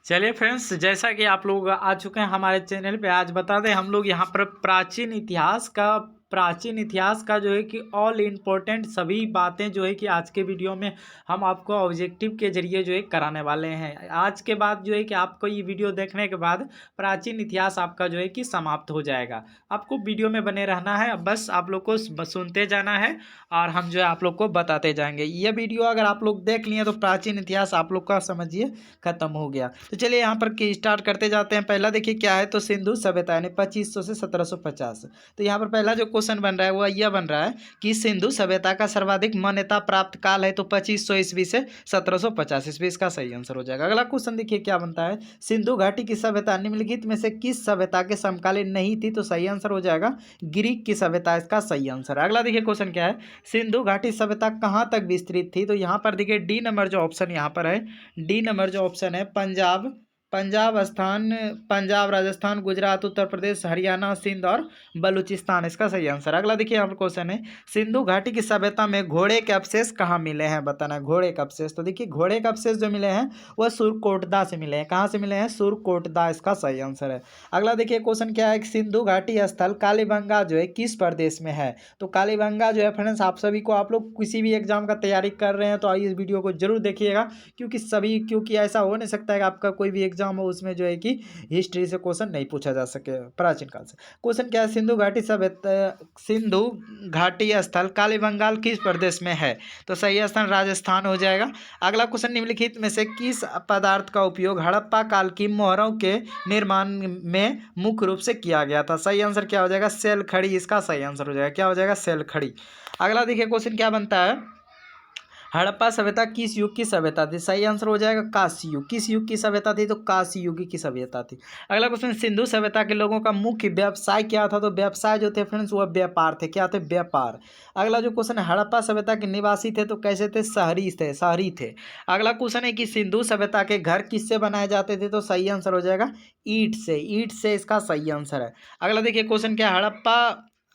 चलिए फ्रेंड्स, जैसा कि आप लोग आ चुके हैं हमारे चैनल पे, आज बता दें हम लोग यहाँ पर प्राचीन इतिहास का जो है कि ऑल इम्पोर्टेंट सभी बातें जो है कि आज के वीडियो में हम आपको ऑब्जेक्टिव के जरिए जो है कराने वाले हैं। आज के बाद जो है कि आपको ये वीडियो देखने के बाद प्राचीन इतिहास आपका जो है कि समाप्त हो जाएगा। आपको वीडियो में बने रहना है, बस आप लोग को सुनते जाना है और हम जो है आप लोग को बताते जाएंगे। ये वीडियो अगर आप लोग देख लिए तो प्राचीन इतिहास आप लोग का समझिए खत्म हो गया। तो चलिए यहाँ पर की स्टार्ट करते जाते हैं। पहला देखिए क्या है, तो सिंधु सभ्यता यानी 2500 से 1750। तो यहाँ पर पहला जो क्वेश्चन बन रहा है वो यह बन रहा है कि सिंधु सभ्यता का सर्वाधिक मान्यता प्राप्त काल है तो 2500 ईस्वी से 1750 ईस्वी, इसका सही आंसर हो जाएगा। अगला क्वेश्चन देखिए क्या बनता है, सिंधु घाटी की सभ्यता निम्नलिखित में से किस सभ्यता के समकालीन नहीं थी, तो सही आंसर हो जाएगा ग्रीक की सभ्यता, इसका सही आंसर है। अगला देखिए क्वेश्चन क्या है, सिंधु घाटी सभ्यता कहाँ तक विस्तृत थी, तो यहाँ पर देखिए डी नंबर जो ऑप्शन यहाँ पर है, डी नंबर जो ऑप्शन है पंजाब, राजस्थान, गुजरात, उत्तर प्रदेश, हरियाणा, सिंध और बलूचिस्तान, इसका सही आंसर। अगला देखिए यहाँ पर क्वेश्चन है, सिंधु घाटी की सभ्यता में घोड़े के अवशेष कहाँ मिले हैं, बताना घोड़े के अवशेष। तो देखिए घोड़े के अवशेष जो मिले हैं वह सुरकोटदा से मिले हैं। कहाँ से मिले हैं, सुरकोटदा, इसका सही आंसर है। अगला देखिए क्वेश्चन क्या है, सिंधु घाटी स्थल कालीबंगा जो है किस प्रदेश में है, तो कालीबंगा जो है फ्रेंड्स आप सभी को, आप लोग किसी भी एग्जाम का तैयारी कर रहे हैं तो इस वीडियो को जरूर देखिएगा, क्योंकि ऐसा हो नहीं सकता है कि आपका कोई भी एग्जाम हो उसमें जो है कि हिस्ट्री से क्वेश्चन नहीं पूछा जा सके प्राचीन काल से। क्वेश्चन क्या है, सिंधु घाटी स्थल कालीबंगाल किस प्रदेश में है, तो सही स्थान राजस्थान हो जाएगा। अगला क्वेश्चन, निम्नलिखित में से किस पदार्थ का उपयोग हड़प्पा काल की मोहरों के निर्माण में मुख्य रूप से किया गया था, सही आंसर क्या हो जाएगा, सेल खड़ी, इसका सही आंसर हो जाएगा, क्या हो जाएगा, सेल खड़ी। अगला देखिए क्वेश्चन क्या बनता है, हड़प्पा सभ्यता किस युग की सभ्यता थी, सही आंसर हो जाएगा कांस्य युग। किस युग की सभ्यता थी, तो कांस्य युग की सभ्यता थी। अगला क्वेश्चन, सिंधु सभ्यता के लोगों का मुख्य व्यवसाय क्या था, तो व्यवसाय जो थे फ्रेंड्स वह व्यापार थे, क्या थे, व्यापार। अगला जो क्वेश्चन है, हड़प्पा सभ्यता के निवासी थे तो कैसे थे, शहरी थे। अगला क्वेश्चन है कि सिंधु सभ्यता के घर किससे बनाए जाते थे, तो सही आंसर हो जाएगा ईंट से, इसका सही आंसर है। अगला देखिए क्वेश्चन क्या,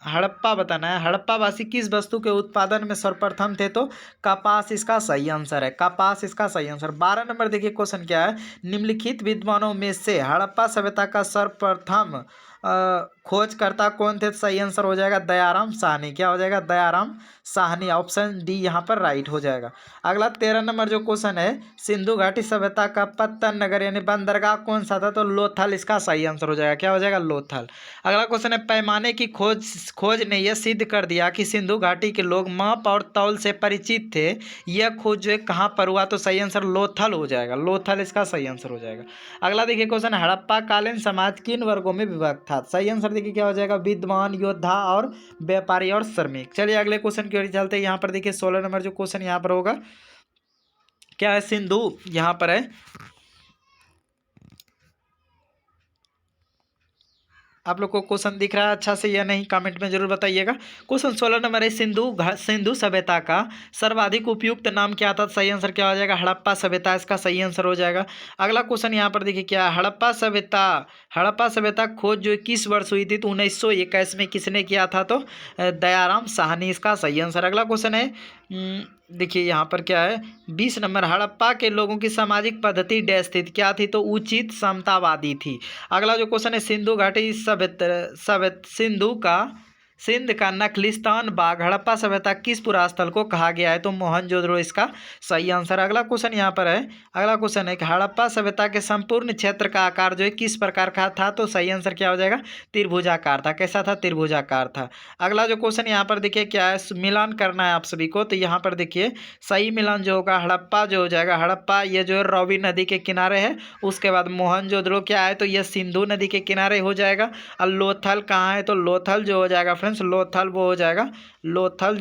हड़प्पा बताना है, हड़प्पावासी किस वस्तु के उत्पादन में सर्वप्रथम थे, तो कपास, इसका सही आंसर है, कपास, इसका सही आंसर। 12 नंबर देखिए क्वेश्चन क्या है, निम्नलिखित विद्वानों में से हड़प्पा सभ्यता का सर्वप्रथम खोजकर्ता कौन थे, सही आंसर हो जाएगा दयाराम साहनी, क्या हो जाएगा, दयाराम साहनी, ऑप्शन डी यहाँ पर राइट हो जाएगा। अगला 13 नंबर जो क्वेश्चन है, सिंधु घाटी सभ्यता का पत्तन नगर यानी बंदरगाह कौन सा था, तो लोथल, इसका सही आंसर हो जाएगा, क्या हो जाएगा, लोथल। अगला क्वेश्चन है, पैमाने की खोज ने यह सिद्ध कर दिया कि सिंधु घाटी के लोग माप और तौल से परिचित थे, यह खोज जो है कहाँ पर हुआ, तो सही आंसर लोथल हो जाएगा, लोथल, इसका सही आंसर हो जाएगा। अगला देखिए क्वेश्चन, हड़प्पा कालीन समाज किन वर्गों में विभक्त था, सही आंसर देखिए क्या हो जाएगा, विद्वान, योद्धा और व्यापारी और श्रमिक। चलिए अगले क्वेश्चन की ओर चलते हैं। यहाँ पर देखिए 16 नंबर जो क्वेश्चन यहाँ पर होगा क्या है, सिंधु यहाँ पर है, आप लोग को क्वेश्चन दिख रहा है अच्छा से या नहीं, कमेंट में जरूर बताइएगा। क्वेश्चन 16 नंबर है, सिंधु सभ्यता का सर्वाधिक उपयुक्त नाम क्या था, सही आंसर क्या हो जाएगा, हड़प्पा सभ्यता, इसका सही आंसर हो जाएगा। अगला क्वेश्चन यहाँ पर देखिए क्या है, हड़प्पा सभ्यता खोज जो किस वर्ष हुई थी, तो 1921 में किसने किया था, तो दयाराम साहनी, इसका सही आंसर। अगला क्वेश्चन है, देखिए यहाँ पर क्या है, 20 नंबर, हड़प्पा के लोगों की सामाजिक पद्धति डैश थी, क्या थी, तो उचित समतावादी थी। अगला जो क्वेश्चन है, सिंधु घाटी सिंध का नखलिस्तान बाग हड़प्पा सभ्यता किस पुरास्थल को कहा गया है, तो मोहनजोदड़ो, इसका सही आंसर। अगला क्वेश्चन यहाँ पर है, अगला क्वेश्चन है कि हड़प्पा सभ्यता के संपूर्ण क्षेत्र का आकार जो है किस प्रकार का था, तो सही आंसर क्या हो जाएगा, त्रिभुजाकार था, कैसा था, त्रिभुजाकार था। अगला जो क्वेश्चन यहाँ पर देखिए क्या है, मिलान करना है आप सभी को, तो यहाँ पर देखिए सही मिलान जो होगा, हड़प्पा जो हो जाएगा, हड़प्पा ये जो है रावी नदी के किनारे है, उसके बाद मोहनजोदड़ो क्या है, तो यह सिंधु नदी के किनारे हो जाएगा। और लोथल कहाँ है, तो लोथल जो हो जाएगा फ्रेंड्स, लोथल वो हो जाएगा, लोथल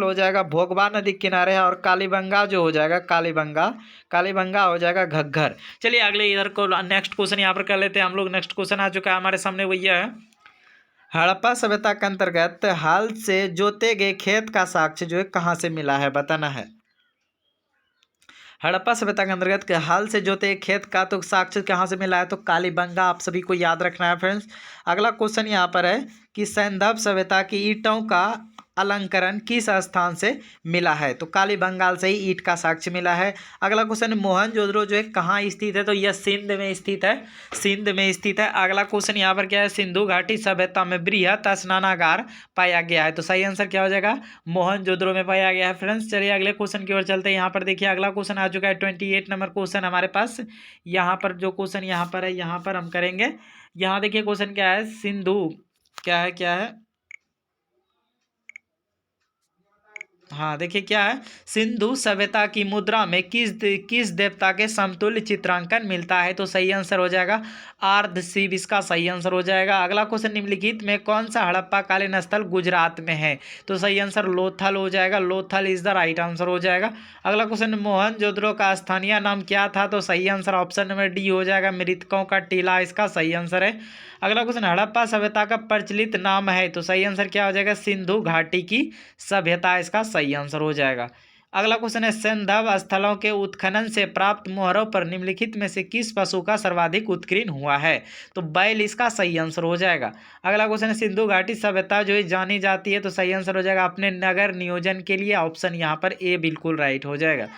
हो जाएगा भोगवा नदी किनारे है। और कालीबंगा जो हो जाएगा, कालीबंगा हो जाएगा घग्घर। चलिए अगले इधर को नेक्स्ट क्वेश्चन यहाँ पर कर लेते हैं हम लोग। नेक्स्ट क्वेश्चन आ चुका है हमारे सामने, वो यह है, हड़प्पा सभ्यता के अंतर्गत हाल से जोते गए खेत का साक्ष्य जो है कहाँ से मिला है, बताना है। हड़प्पा सभ्यता के अंतर्गत के हाल से जोते खेत का तो साक्ष्य कहाँ से मिला है, तो कालीबंगा, आप सभी को याद रखना है फ्रेंड्स। अगला क्वेश्चन यहाँ पर है कि सैंधव सभ्यता की ईंटों का अलंकरण किस स्थान से मिला है? तो काली बंगाल से ही ईंट का साक्ष्य मिला है। अगला क्वेश्चन, मोहनजोदड़ो जो है कहाँ स्थित है? तो यह सिंध में स्थित है, सिंध में स्थित है। अगला क्वेश्चन यहाँ पर क्या है? सिंधु घाटी सभ्यता में बृहत स्नानागार पाया गया है। तो सही आंसर क्या हो जाएगा? मोहनजोदड़ो में पाया गया है। फ्रेंड्स चलिए अगले क्वेश्चन की ओर चलते हैं। यहाँ पर देखिए अगला क्वेश्चन आ चुका है 28 नंबर क्वेश्चन हमारे पास। यहाँ पर जो क्वेश्चन यहाँ पर है, यहाँ पर हम करेंगे। यहाँ देखिए क्वेश्चन क्या है? सिंधु क्या है? हाँ देखिए क्या है? सिंधु सभ्यता की मुद्रा में किस देवता के समतुल्य चित्रांकन मिलता है? तो सही आंसर हो जाएगा आर्ध शिव, इसका सही आंसर हो जाएगा। अगला क्वेश्चन, निम्नलिखित में कौन सा हड़प्पा कालीन स्थल गुजरात में है? तो सही आंसर लोथल हो जाएगा, Lothal is the right answer हो जाएगा। अगला क्वेश्चन, मोहनजोदड़ो का स्थानीय नाम क्या था? तो सही आंसर ऑप्शन नंबर डी हो जाएगा, मृतकों का टीला, इसका सही आंसर है। अगला क्वेश्चन, हड़प्पा सभ्यता का प्रचलित नाम है? तो सही आंसर क्या हो जाएगा? सिंधु घाटी की सभ्यता, इसका सही आंसर हो जाएगा। अगला क्वेश्चन है, सैंधव स्थलों के उत्खनन से प्राप्त मोहरों पर निम्नलिखित में से किस पशु का सर्वाधिक उत्कीर्ण हुआ है? तो बैल, इसका सही आंसर हो जाएगा। अगला क्वेश्चन है, सिंधु घाटी सभ्यता जो है जानी जाती है? तो सही आंसर हो जाएगा अपने नगर नियोजन के लिए, ऑप्शन यहाँ पर ए बिल्कुल राइट हो जाएगा।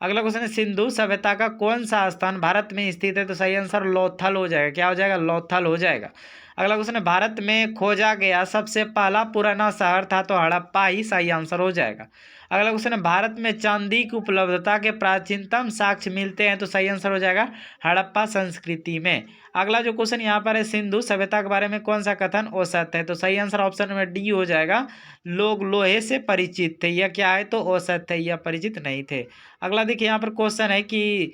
अगला क्वेश्चन है, सिंधु सभ्यता का कौन सा स्थान भारत में स्थित है? तो सही आंसर लोथल हो जाएगा। क्या हो जाएगा? लोथल हो जाएगा। अगला क्वेश्चन है, भारत में खोजा गया सबसे पहला पुराना शहर था? तो हड़प्पा ही सही आंसर हो जाएगा। अगला क्वेश्चन है, भारत में चांदी की उपलब्धता के प्राचीनतम साक्ष्य मिलते हैं? तो सही आंसर हो जाएगा हड़प्पा संस्कृति में। अगला जो क्वेश्चन यहाँ पर है, सिंधु सभ्यता के बारे में कौन सा कथन औसत है? तो सही आंसर ऑप्शन नंबर डी हो जाएगा, लोग लोहे से परिचित थे। यह क्या है? तो औसत है, यह परिचित नहीं थे। अगला देखिए यहाँ पर क्वेश्चन है कि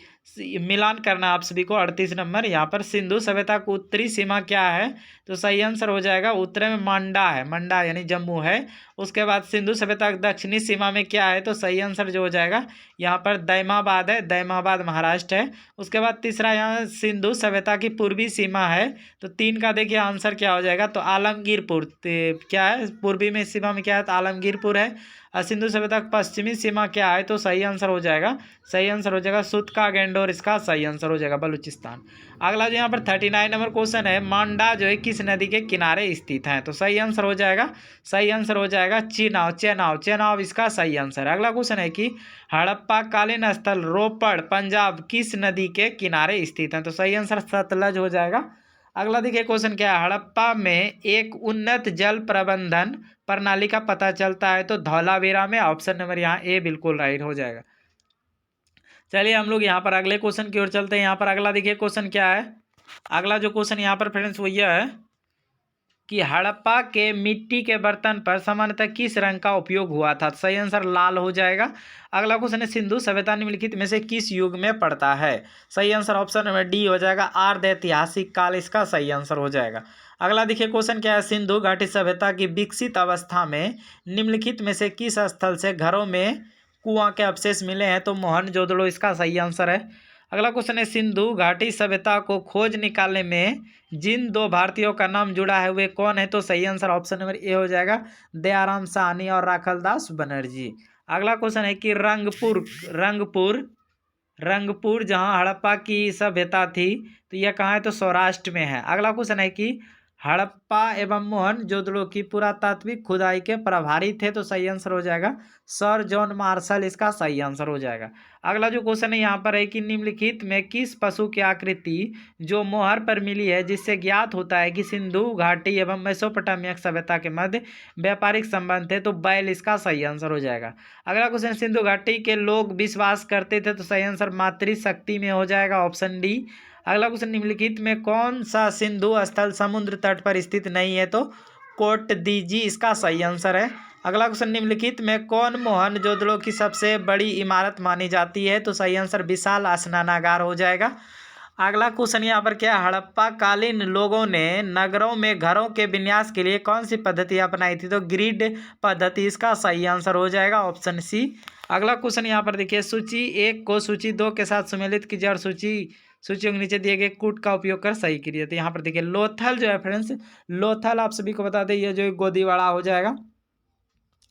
मिलान करना आप सभी को, 38 नंबर। यहाँ पर सिंधु सभ्यता की उत्तरी सीमा क्या है? तो सही आंसर हो जाएगा उत्तरी में मंडा है, मंडा यानी जम्मू है। उसके बाद सिंधु सभ्यता की दक्षिणी सीमा में क्या है? तो सही आंसर जो हो जाएगा यहाँ पर दैमाबाद है, दैमाबाद महाराष्ट्र है। उसके बाद तीसरा यहाँ सिंधु सभ्यता की पूर्वी सीमा है। तो 3 का देखिए आंसर क्या हो जाएगा? तो आलमगीरपुर। क्या है पूर्वी में सीमा में? क्या है? तो आलमगीरपुर है। और सिंधु सभ्यता की पश्चिमी सीमा क्या है? तो सही आंसर हो जाएगा, सही आंसर हो जाएगा सुतका गेंडोर, इसका सही आंसर हो जाएगा बलूचिस्तान। अगला जो यहाँ पर 39 नंबर क्वेश्चन है, मांडा जो है किस नदी के किनारे स्थित है? तो सही आंसर हो जाएगा, सही आंसर हो जाएगा चेनाब, चेनाब, चेनाब, इसका सही आंसर है। अगला क्वेश्चन है कि हड़प्पा कालीन स्थल रोपड़ पंजाब किस नदी के किनारे स्थित है? तो सही आंसर सतलज हो जाएगा। अगला देखिए क्वेश्चन क्या है, हड़प्पा में एक उन्नत जल प्रबंधन प्रणाली का पता चलता है? तो धौलावीरा में, ऑप्शन नंबर यहाँ ए बिल्कुल राइट हो जाएगा। चलिए हम लोग यहाँ पर अगले क्वेश्चन की ओर चलते हैं। यहाँ पर अगला देखिए क्वेश्चन क्या है, अगला जो क्वेश्चन यहाँ पर फ्रेंड्स वो यह है कि हड़प्पा के मिट्टी के बर्तन पर सामान्यतः किस रंग का उपयोग हुआ था? सही आंसर लाल हो जाएगा। अगला क्वेश्चन है, सिंधु सभ्यता निम्नलिखित में से किस युग में पड़ता है? सही आंसर ऑप्शन नंबर डी हो जाएगा, आर्ध ऐतिहासिक काल, इसका सही आंसर हो जाएगा। अगला देखिए क्वेश्चन क्या है, सिंधु घाटी सभ्यता की विकसित अवस्था में निम्नलिखित में से किस स्थल से घरों में कुआं के अवशेष मिले हैं? तो मोहनजोदड़ो, इसका सही आंसर है। अगला क्वेश्चन है, सिंधु घाटी सभ्यता को खोज निकालने में जिन 2 भारतीयों का नाम जुड़ा है वे कौन है? तो सही आंसर ऑप्शन नंबर ए हो जाएगा, दयाराम साहनी और राखलदास बनर्जी। अगला क्वेश्चन है कि रंगपुर रंगपुर जहाँ हड़प्पा की सभ्यता थी तो यह कहाँ है? तो सौराष्ट्र में है। अगला क्वेश्चन है कि हड़प्पा एवं मोहनजोदड़ो की पुरातात्विक खुदाई के प्रभारी थे? तो सही आंसर हो जाएगा सर जॉन मार्शल, इसका सही आंसर हो जाएगा। अगला जो क्वेश्चन है यहाँ पर है कि निम्नलिखित में किस पशु की आकृति जो मोहर पर मिली है जिससे ज्ञात होता है कि सिंधु घाटी एवं मेसोपोटामिया सभ्यता के मध्य व्यापारिक संबंध थे? तो बैल, इसका सही आंसर हो जाएगा। अगला क्वेश्चन, सिंधु घाटी के लोग विश्वास करते थे? तो सही आंसर मातृशक्ति में हो जाएगा, ऑप्शन डी। अगला क्वेश्चन, निम्नलिखित में कौन सा सिंधु स्थल समुद्र तट पर स्थित नहीं है? तो कोट दीजी, इसका सही आंसर है। अगला क्वेश्चन, निम्नलिखित में कौन मोहनजोदड़ो की सबसे बड़ी इमारत मानी जाती है? तो सही आंसर विशाल स्नानागार हो जाएगा। अगला क्वेश्चन यहाँ पर क्या, हड़प्पा कालीन लोगों ने नगरों में घरों के विन्यास के लिए कौन सी पद्धति अपनाई थी? तो ग्रिड पद्धति, इसका सही आंसर हो जाएगा, ऑप्शन सी। अगला क्वेश्चन यहाँ पर देखिए, सूची 1 को सूची 2 के साथ सुमेलित कीजिए और सूचियों के नीचे दिए गए कूट का उपयोग कर सही कीजिए। तो यहाँ पर देखिए लोथल जो है फ्रेंड्स, लोथल आप सभी को बता दें ये जो गोदीवाड़ा हो जाएगा।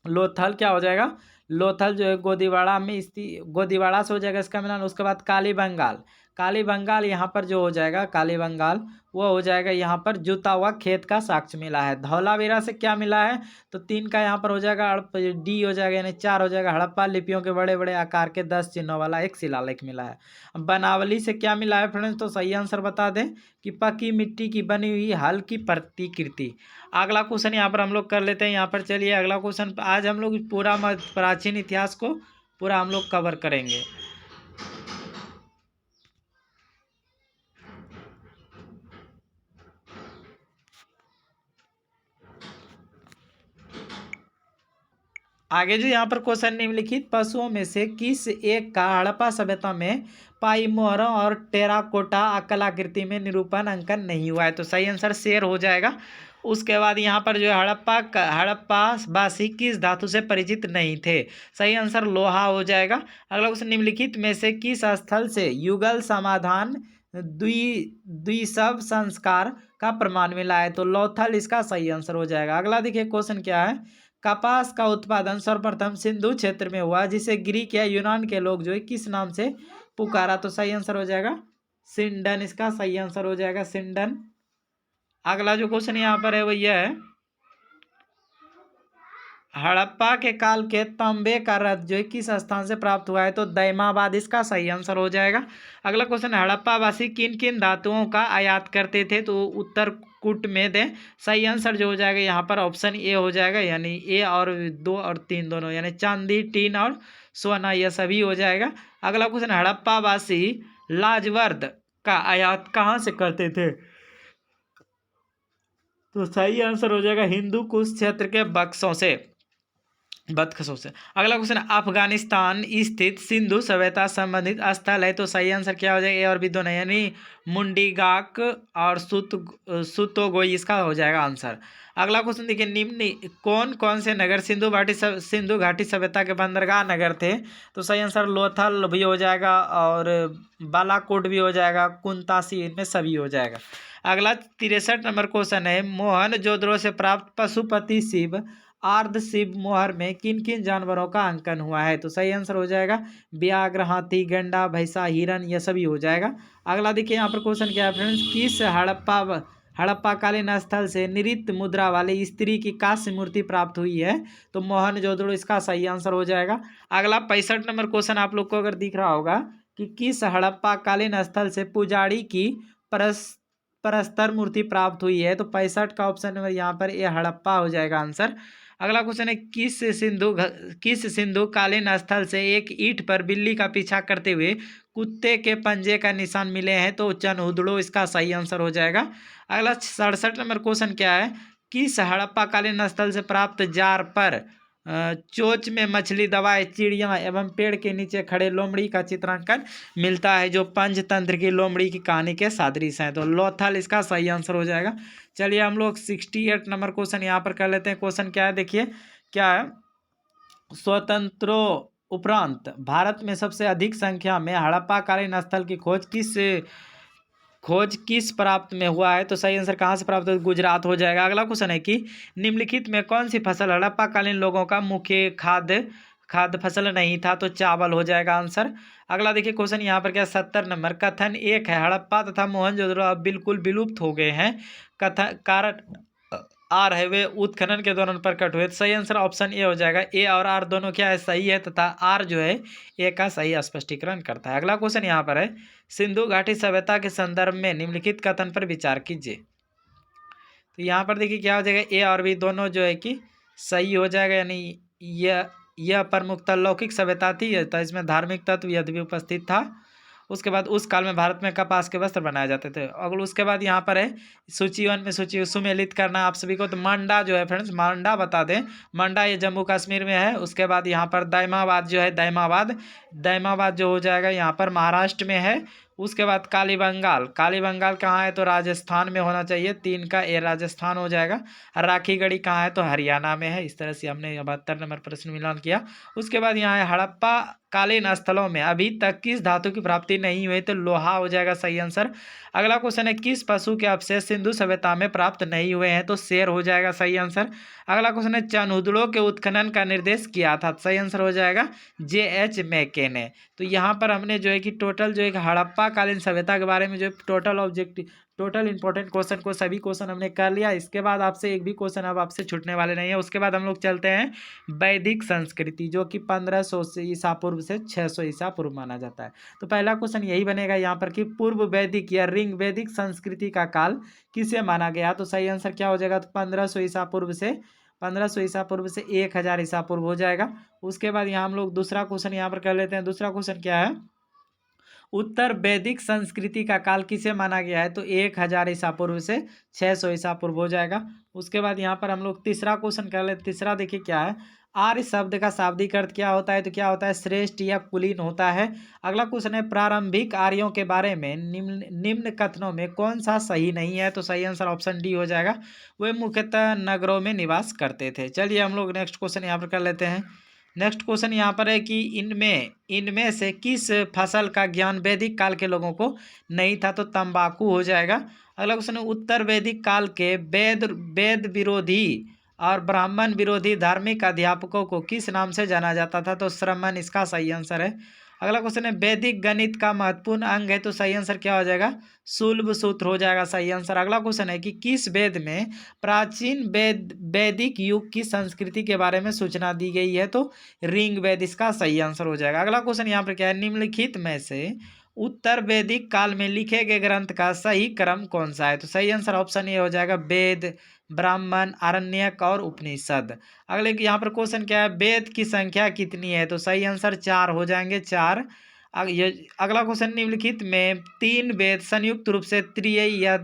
लोथल क्या हो जाएगा? लोथल जो है गोदीवाड़ा में स्थित, गोदीवाड़ा से हो जाएगा इसका मिलान। उसके बाद काली बंगाल, काली बंगाल यहाँ पर जो हो जाएगा, काली बंगाल वो हो जाएगा यहाँ पर जुता हुआ खेत का साक्ष्य मिला है। धौलावीरा से क्या मिला है, तो 3 का यहाँ पर हो जाएगा, डी हो जाएगा यानी 4 हो जाएगा। हड़प्पा लिपियों के बड़े बड़े आकार के 10 चिन्हों वाला एक शिलालेख मिला है। बनावली से क्या मिला है फ्रेंड्स, तो सही आंसर बता दें कि पक्की मिट्टी की बनी हुई हल्की प्रतिकृति। अगला क्वेश्चन यहाँ पर हम लोग कर लेते हैं। यहाँ पर चलिए अगला क्वेश्चन, आज हम लोग पूरा प्राचीन इतिहास को पूरा हम लोग कवर करेंगे। आगे जो यहाँ पर क्वेश्चन, निम्नलिखित पशुओं में से किस एक का हड़प्पा सभ्यता में पाई मोहरों और टेराकोटा कलाकृति में निरूपण अंकन नहीं हुआ है, तो सही आंसर शेर हो जाएगा। उसके बाद यहाँ पर जो है हड़प्पा वासी किस धातु से परिचित नहीं थे, सही आंसर लोहा हो जाएगा। अगला क्वेश्चन, निम्नलिखित में से किस स्थल से युगल समाधान द्विशव संस्कार का प्रमाण मिला है, तो लोथल इसका सही आंसर हो जाएगा। अगला देखिए क्वेश्चन क्या है, कपास का उत्पादन सर्वप्रथम सिंधु क्षेत्र में हुआ, जिसे ग्रीक या यूनान के लोग जो है किस नाम से पुकारा, तो सही आंसर हो जाएगा सिंडन, इसका सही आंसर हो जाएगा सिंडन। अगला जो क्वेश्चन यहाँ पर है वो यह है, हड़प्पा के काल के तांबे का रथ जो है किस स्थान से प्राप्त हुआ है, तो दैमाबाद, इसका सही आंसर हो जाएगा। अगला क्वेश्चन, हड़प्पावासी किन किन धातुओं का आयात करते थे, तो उत्तर कूट में दे, सही आंसर जो हो जाएगा यहाँ पर ऑप्शन ए हो जाएगा, यानी ए और 2 और 3 दोनों, यानी चांदी, टीन और सोना, यह सभी हो जाएगा। अगला क्वेश्चन, हड़प्पावासी लाजवर्द का आयात कहाँ से करते थे, तो सही आंसर हो जाएगा हिंदू कुश क्षेत्र के बदखशों से। अगला क्वेश्चन, अफगानिस्तान स्थित सिंधु सभ्यता संबंधित स्थल है, तो सही आंसर क्या हो जाएगा, ए और बी दोनों, यानी मुंडीगाक और सुतोगोई, इसका हो जाएगा आंसर। अगला क्वेश्चन देखिए, निम्न कौन कौन से नगर सिंधु घाटी सभ्यता के बंदरगाह नगर थे, तो सही आंसर लोथल भी हो जाएगा और बालाकोट भी हो जाएगा, कुंतासी, इनमें सभी हो जाएगा। अगला 63 नंबर क्वेश्चन है, मोहनजोदड़ो से प्राप्त पशुपति शिव आर्ध शिव मोहर में किन किन जानवरों का अंकन हुआ है, तो सही आंसर हो जाएगा व्याघ्र, हाथी, गंडा, भैंसा, हिरन, यह सभी हो जाएगा। अगला देखिए यहाँ पर क्वेश्चन क्या है फ्रेंड्स, किस हड़प्पाकालीन स्थल से नृत्य मुद्रा वाली स्त्री की कांस्य मूर्ति प्राप्त हुई है, तो मोहनजोदड़ो, इसका सही आंसर हो जाएगा। अगला 65 नंबर क्वेश्चन आप लोग को अगर दिख रहा होगा कि किस हड़प्पाकालीन स्थल से पुजारी की परस्तर मूर्ति प्राप्त हुई है, तो 65 का ऑप्शन नंबर यहाँ पर ये हड़प्पा हो जाएगा आंसर। अगला क्वेश्चन है, किस सिंधु कालीन स्थल से एक ईंट पर बिल्ली का पीछा करते हुए कुत्ते के पंजे का निशान मिले हैं, तो चनहुदड़ो, इसका सही आंसर हो जाएगा। अगला 67 नंबर क्वेश्चन क्या है, किस हड़प्पाकालीन स्थल से प्राप्त जार पर चोंच में मछली, दवाएं, चिड़िया एवं पेड़ के नीचे खड़े लोमड़ी का चित्रांकन मिलता है, जो पंचतंत्र की लोमड़ी की कहानी के सादृश हैं, तो लोथल, इसका सही आंसर हो जाएगा। चलिए हम लोग 68 नंबर क्वेश्चन यहाँ पर कर लेते हैं। क्वेश्चन क्या है देखिए, क्या है, स्वतंत्रो उपरांत भारत में सबसे अधिक संख्या में हड़प्पाकालीन स्थल की खोज किस प्राप्त में हुआ है, तो सही आंसर कहाँ से प्राप्त हो, गुजरात हो जाएगा। अगला क्वेश्चन है कि निम्नलिखित में कौन सी फसल हड़प्पाकालीन लोगों का मुख्य खाद्य फसल नहीं था, तो चावल हो जाएगा आंसर। अगला देखिए क्वेश्चन यहाँ पर क्या, 70 नंबर, कथन एक है, हड़प्पा तथा मोहनजोदड़ो अब बिल्कुल विलुप्त हो गए हैं, कथन कारण आर है वे उत्खनन के दौरान प्रकट हुए, तो सही आंसर ऑप्शन ए हो जाएगा। ए और आर दोनों क्या है, सही है, तथा आर जो है ए का सही स्पष्टीकरण करता है। अगला क्वेश्चन यहाँ पर है, सिंधु घाटी सभ्यता के संदर्भ में निम्नलिखित कथन पर विचार कीजिए, तो यहाँ पर देखिए क्या हो जाएगा, ए और बी दोनों जो है कि सही हो जाएगा, यानी यह प्रमुखतः लौकिक सभ्यता थी, तो इसमें धार्मिक तत्व यदि भी उपस्थित था। उसके बाद उस काल में भारत में कपास के वस्त्र बनाए जाते थे। अगर उसके बाद यहाँ पर है सूची 1 में सूची सुमेलित करना आप सभी को, तो मांडा जो है फ्रेंड्स, मांडा बता दें, मांडा ये जम्मू कश्मीर में है। उसके बाद यहाँ पर दैमाबाद जो है, दैमाबाद जो हो जाएगा यहाँ पर महाराष्ट्र में है। उसके बाद कालीबंगाल कहाँ है, तो राजस्थान में होना चाहिए, 3 का ए राजस्थान हो जाएगा। राखीगढ़ी कहाँ है, तो हरियाणा में है। इस तरह से हमने 72 नंबर प्रश्न मिलान किया। उसके बाद यहाँ है, हड़प्पा कालीन स्थलों में अभी तक किस धातु की प्राप्ति नहीं हुई, तो लोहा हो जाएगा सही आंसर। अगला क्वेश्चन है, किस पशु के अवशेष सिंधु सभ्यता में प्राप्त नहीं हुए हैं, तो शेर हो जाएगा सही आंसर। अगला क्वेश्चन है, चनहुदड़ो के उत्खनन का निर्देश किया था, सही आंसर हो जाएगा जे एच मैके ने। तो यहाँ पर हमने जो है कि टोटल जो है हड़प्पा कालीन सभ्यता के बारे में जो टोटल इंपॉर्टेंट क्वेश्चन को सभी क्वेश्चन हमने कर लिया। इसके बाद आपसे एक भी क्वेश्चन अब आपसे छूटने वाले नहीं है। उसके बाद हम लोग चलते हैं वैदिक संस्कृति, जो कि 1500 से ईसा पूर्व से 600 ईसा पूर्व माना जाता है। तो पहला क्वेश्चन यही बनेगा यहाँ पर कि पूर्व वैदिक या ऋग वैदिक संस्कृति का काल किसे माना गया। तो सही आंसर क्या हो जाएगा, तो 1500 ईसा पूर्व से 1000 ईसा पूर्व हो जाएगा। उसके बाद यहाँ हम लोग दूसरा क्वेश्चन यहाँ पर कर लेते हैं। दूसरा क्वेश्चन क्या है, उत्तर वैदिक संस्कृति का काल किसे माना गया है। तो 1000 ईसा पूर्व से 600 ईसा पूर्व हो जाएगा। उसके बाद यहाँ पर हम लोग तीसरा क्वेश्चन कर लेते। तीसरा देखिए क्या है, आर्य शब्द का शाब्दिक अर्थ क्या होता है। तो क्या होता है, श्रेष्ठ या कुलीन होता है। अगला क्वेश्चन है, प्रारंभिक आर्यों के बारे में निम्न कथनों में कौन सा सही नहीं है। तो सही आंसर ऑप्शन डी हो जाएगा, वे मुख्यतः नगरों में निवास करते थे। चलिए हम लोग नेक्स्ट क्वेश्चन यहाँ पर कर लेते हैं। नेक्स्ट क्वेश्चन यहाँ पर है कि इनमें से किस फसल का ज्ञान वैदिक काल के लोगों को नहीं था। तो तंबाकू हो जाएगा। अगला क्वेश्चन है, उत्तर वैदिक काल के वेद विरोधी और ब्राह्मण विरोधी धार्मिक अध्यापकों को किस नाम से जाना जाता था। तो श्रमण इसका सही आंसर है। अगला क्वेश्चन है, वैदिक गणित का महत्वपूर्ण अंग है। तो सही आंसर क्या हो जाएगा, शुल्ब सूत्र हो जाएगा सही आंसर। अगला क्वेश्चन है कि किस वेद में प्राचीन वैदिक युग की संस्कृति के बारे में सूचना दी गई है। तो ऋग वेद इसका सही आंसर हो जाएगा। अगला क्वेश्चन यहाँ पर क्या है, निम्नलिखित में से उत्तर वैदिक काल में लिखे गए ग्रंथ का सही क्रम कौन सा है। तो सही आंसर ऑप्शन ए हो जाएगा, वेद, ब्राह्मण, आरण्यक और उपनिषद। अगले यहाँ पर क्वेश्चन क्या है, वेद की संख्या कितनी है। तो सही आंसर 4 हो जाएंगे, 4। अगला क्वेश्चन, निम्नलिखित में 3 वेद संयुक्त रूप से त्रियी या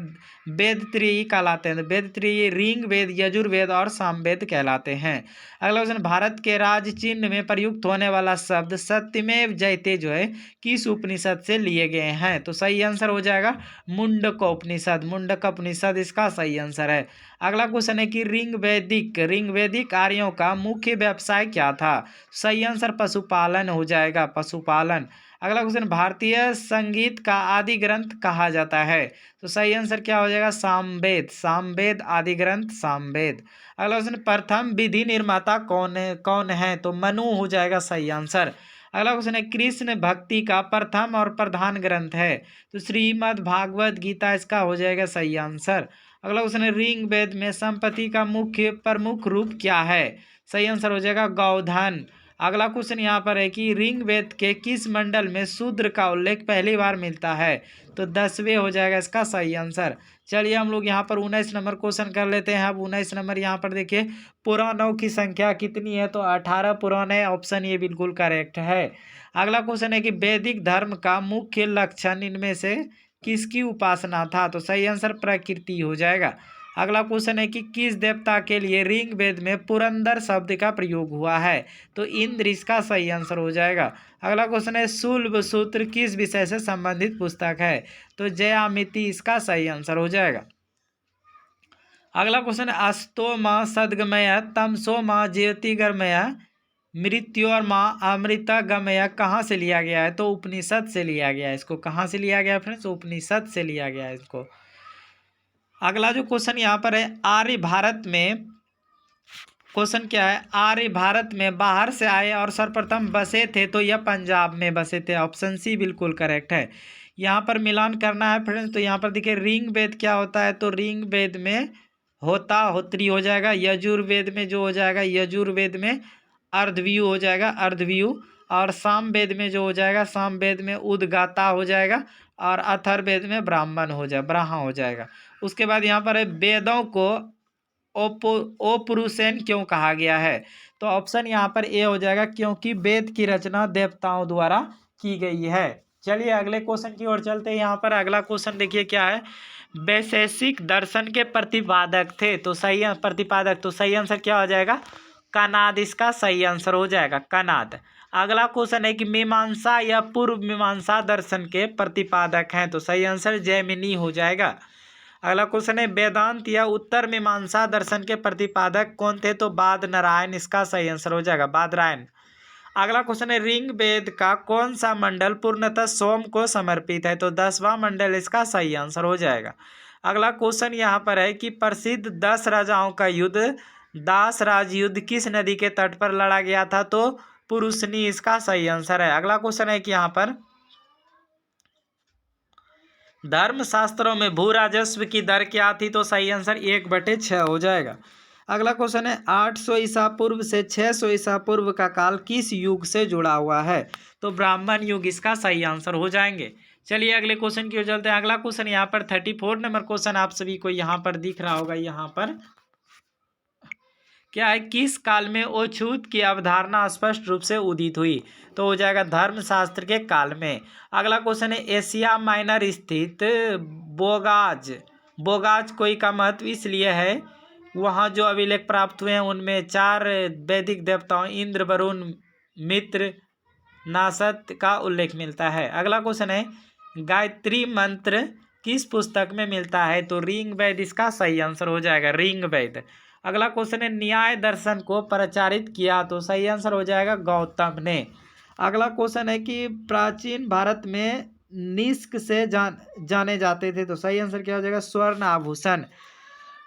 वेद त्रियी कहलाते हैं। तो वेद त्रियी ऋग वेद, यजुर्वेद और सामवेद कहलाते हैं। अगला क्वेश्चन, भारत के राज चिन्ह में प्रयुक्त होने वाला शब्द सत्यमेव जयते जो है किस उपनिषद से लिए गए हैं। तो सही आंसर हो जाएगा मुंडक उपनिषद, मुंडक उपनिषद इसका सही आंसर है। अगला क्वेश्चन है कि ऋग वैदिक आर्यों का मुख्य व्यवसाय क्या था। सही आंसर पशुपालन हो जाएगा, पशुपालन। अगला क्वेश्चन, भारतीय संगीत का आदि ग्रंथ कहा जाता है। तो सही आंसर क्या हो जाएगा, सामवेद, सामवेद आदि ग्रंथ सामवेद। अगला क्वेश्चन, प्रथम विधि निर्माता कौन है। तो मनु हो जाएगा सही आंसर। अगला क्वेश्चन है, कृष्ण भक्ति का प्रथम और प्रधान ग्रंथ है। तो श्रीमद् भागवत गीता इसका हो जाएगा सही आंसर। अगला क्वेश्चन है, ऋग वेद में संपत्ति का मुख्य प्रमुख रूप क्या है। सही आंसर हो जाएगा गौधन। अगला क्वेश्चन यहाँ पर है कि ऋग वेद के किस मंडल में शूद्र का उल्लेख पहली बार मिलता है। तो 10वें हो जाएगा इसका सही आंसर। चलिए हम लोग यहाँ पर 19 नंबर क्वेश्चन कर लेते हैं। अब 19 नंबर यहाँ पर देखिए, पुराणों की संख्या कितनी है। तो 18 पुराण है, ऑप्शन ये बिल्कुल करेक्ट है। अगला क्वेश्चन है कि वैदिक धर्म का मुख्य लक्षण इनमें से किसकी उपासना था। तो सही आंसर प्रकृति हो जाएगा। अगला क्वेश्चन है कि किस देवता के लिए ऋग वेद में पुरंदर शब्द का प्रयोग हुआ है। तो इंद्र इसका सही आंसर हो जाएगा। अगला क्वेश्चन है, शुल्ब सूत्र किस विषय से संबंधित पुस्तक है। तो जयामिति इसका सही आंसर हो जाएगा। अगला क्वेश्चन है, अस्तोमा सदगमय तमसोमा ज्योतिर्गमय मृत्योर्मा अमृतगमय कहाँ से लिया गया है। तो उपनिषद से लिया गया है। इसको कहाँ से लिया गया है फ्रेंड्स, उपनिषद से लिया गया है इसको। अगला जो क्वेश्चन यहाँ पर है, आर्य भारत में, क्वेश्चन क्या है, आर्य भारत में बाहर से आए और सर्वप्रथम बसे थे। तो यह पंजाब में बसे थे, ऑप्शन सी बिल्कुल करेक्ट है। यहाँ पर मिलान करना है फ्रेंड्स। तो यहाँ पर देखिए ऋग वेद क्या होता है। तो ऋग वेद में होता होत्री हो जाएगा। यजुर्वेद में जो हो जाएगा, यजुर्वेद में अर्धव्यू हो जाएगा, अर्धव्यू। और सामवेद में जो हो जाएगा, सामवेद में उद्गाता हो जाएगा। और अथर्ववेद में ब्राह्मण हो जाए, ब्राह्मण हो जाएगा। उसके बाद यहाँ पर है, वेदों को ओपुरुषेन क्यों कहा गया है। तो ऑप्शन यहाँ पर ए हो जाएगा, क्योंकि वेद की रचना देवताओं द्वारा की गई है। चलिए अगले क्वेश्चन की ओर चलते हैं। यहाँ पर अगला क्वेश्चन देखिए क्या है, वैशेषिक दर्शन के प्रतिपादक थे। तो सही प्रतिपादक, तो सही आंसर क्या हो जाएगा, कनाद इसका सही आंसर हो जाएगा, कनाद। अगला क्वेश्चन है कि मीमांसा या पूर्व मीमांसा दर्शन के प्रतिपादक हैं। तो सही आंसर जैमिनी हो जाएगा। अगला क्वेश्चन है, वेदांत या उत्तर मीमांसा दर्शन के प्रतिपादक कौन थे। तो बादनारायण इसका सही आंसर हो जाएगा, बादरायण। अगला क्वेश्चन है, ऋग वेद का कौन सा मंडल पूर्णतः सोम को समर्पित है। तो 10वां मंडल इसका सही आंसर हो जाएगा। अगला क्वेश्चन यहाँ पर है कि प्रसिद्ध 10 राजाओं का युद्ध, दास राज युद्ध किस नदी के तट पर लड़ा गया था। तो पुरुषनी इसका सही आंसर है। अगला क्वेश्चन है कि यहाँ पर धर्मशास्त्रों में भू राजस्व की दर क्या थी? तो सही आंसर 1/6 हो जाएगा। अगला क्वेश्चन है 800 ईसा पूर्व से 600 ईसा पूर्व का काल किस युग से जुड़ा हुआ है? तो ब्राह्मण युग इसका सही आंसर हो जाएंगे। चलिए अगले क्वेश्चन की ओर चलते हैं। अगला क्वेश्चन यहाँ पर 34 नंबर क्वेश्चन आप सभी को यहाँ पर दिख रहा होगा। यहाँ पर क्या है, किस काल में अछूत की अवधारणा स्पष्ट रूप से उदित हुई? तो हो जाएगा धर्मशास्त्र के काल में। अगला क्वेश्चन है एशिया माइनर स्थित बोगाज बोगाज कोई का महत्व इसलिए है, वहाँ जो अभिलेख प्राप्त हुए हैं उनमें 4 वैदिक देवताओं इंद्र, वरुण, मित्र, नासत का उल्लेख मिलता है। अगला क्वेश्चन है गायत्री मंत्र किस पुस्तक में मिलता है? तो ऋग वेद इसका सही आंसर हो जाएगा, ऋग वेद। अगला क्वेश्चन है न्याय दर्शन को प्रचारित किया? तो सही आंसर हो जाएगा गौतम ने। अगला क्वेश्चन है कि प्राचीन भारत में निष्क से जाने जाते थे? तो सही आंसर क्या हो जाएगा? स्वर्ण आभूषण।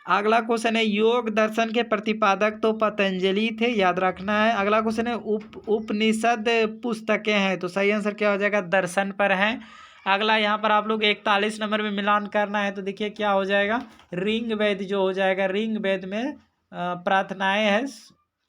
अगला क्वेश्चन है योग दर्शन के प्रतिपादक तो पतंजलि थे, याद रखना है। अगला क्वेश्चन है उपनिषद पुस्तकें हैं? तो सही आंसर क्या हो जाएगा? दर्शन पर है। अगला यहाँ पर आप लोग 41 नंबर में मिलान करना है, तो देखिए क्या हो जाएगा? ऋग वेद जो हो जाएगा, ऋग वेद में प्रार्थनाएं है,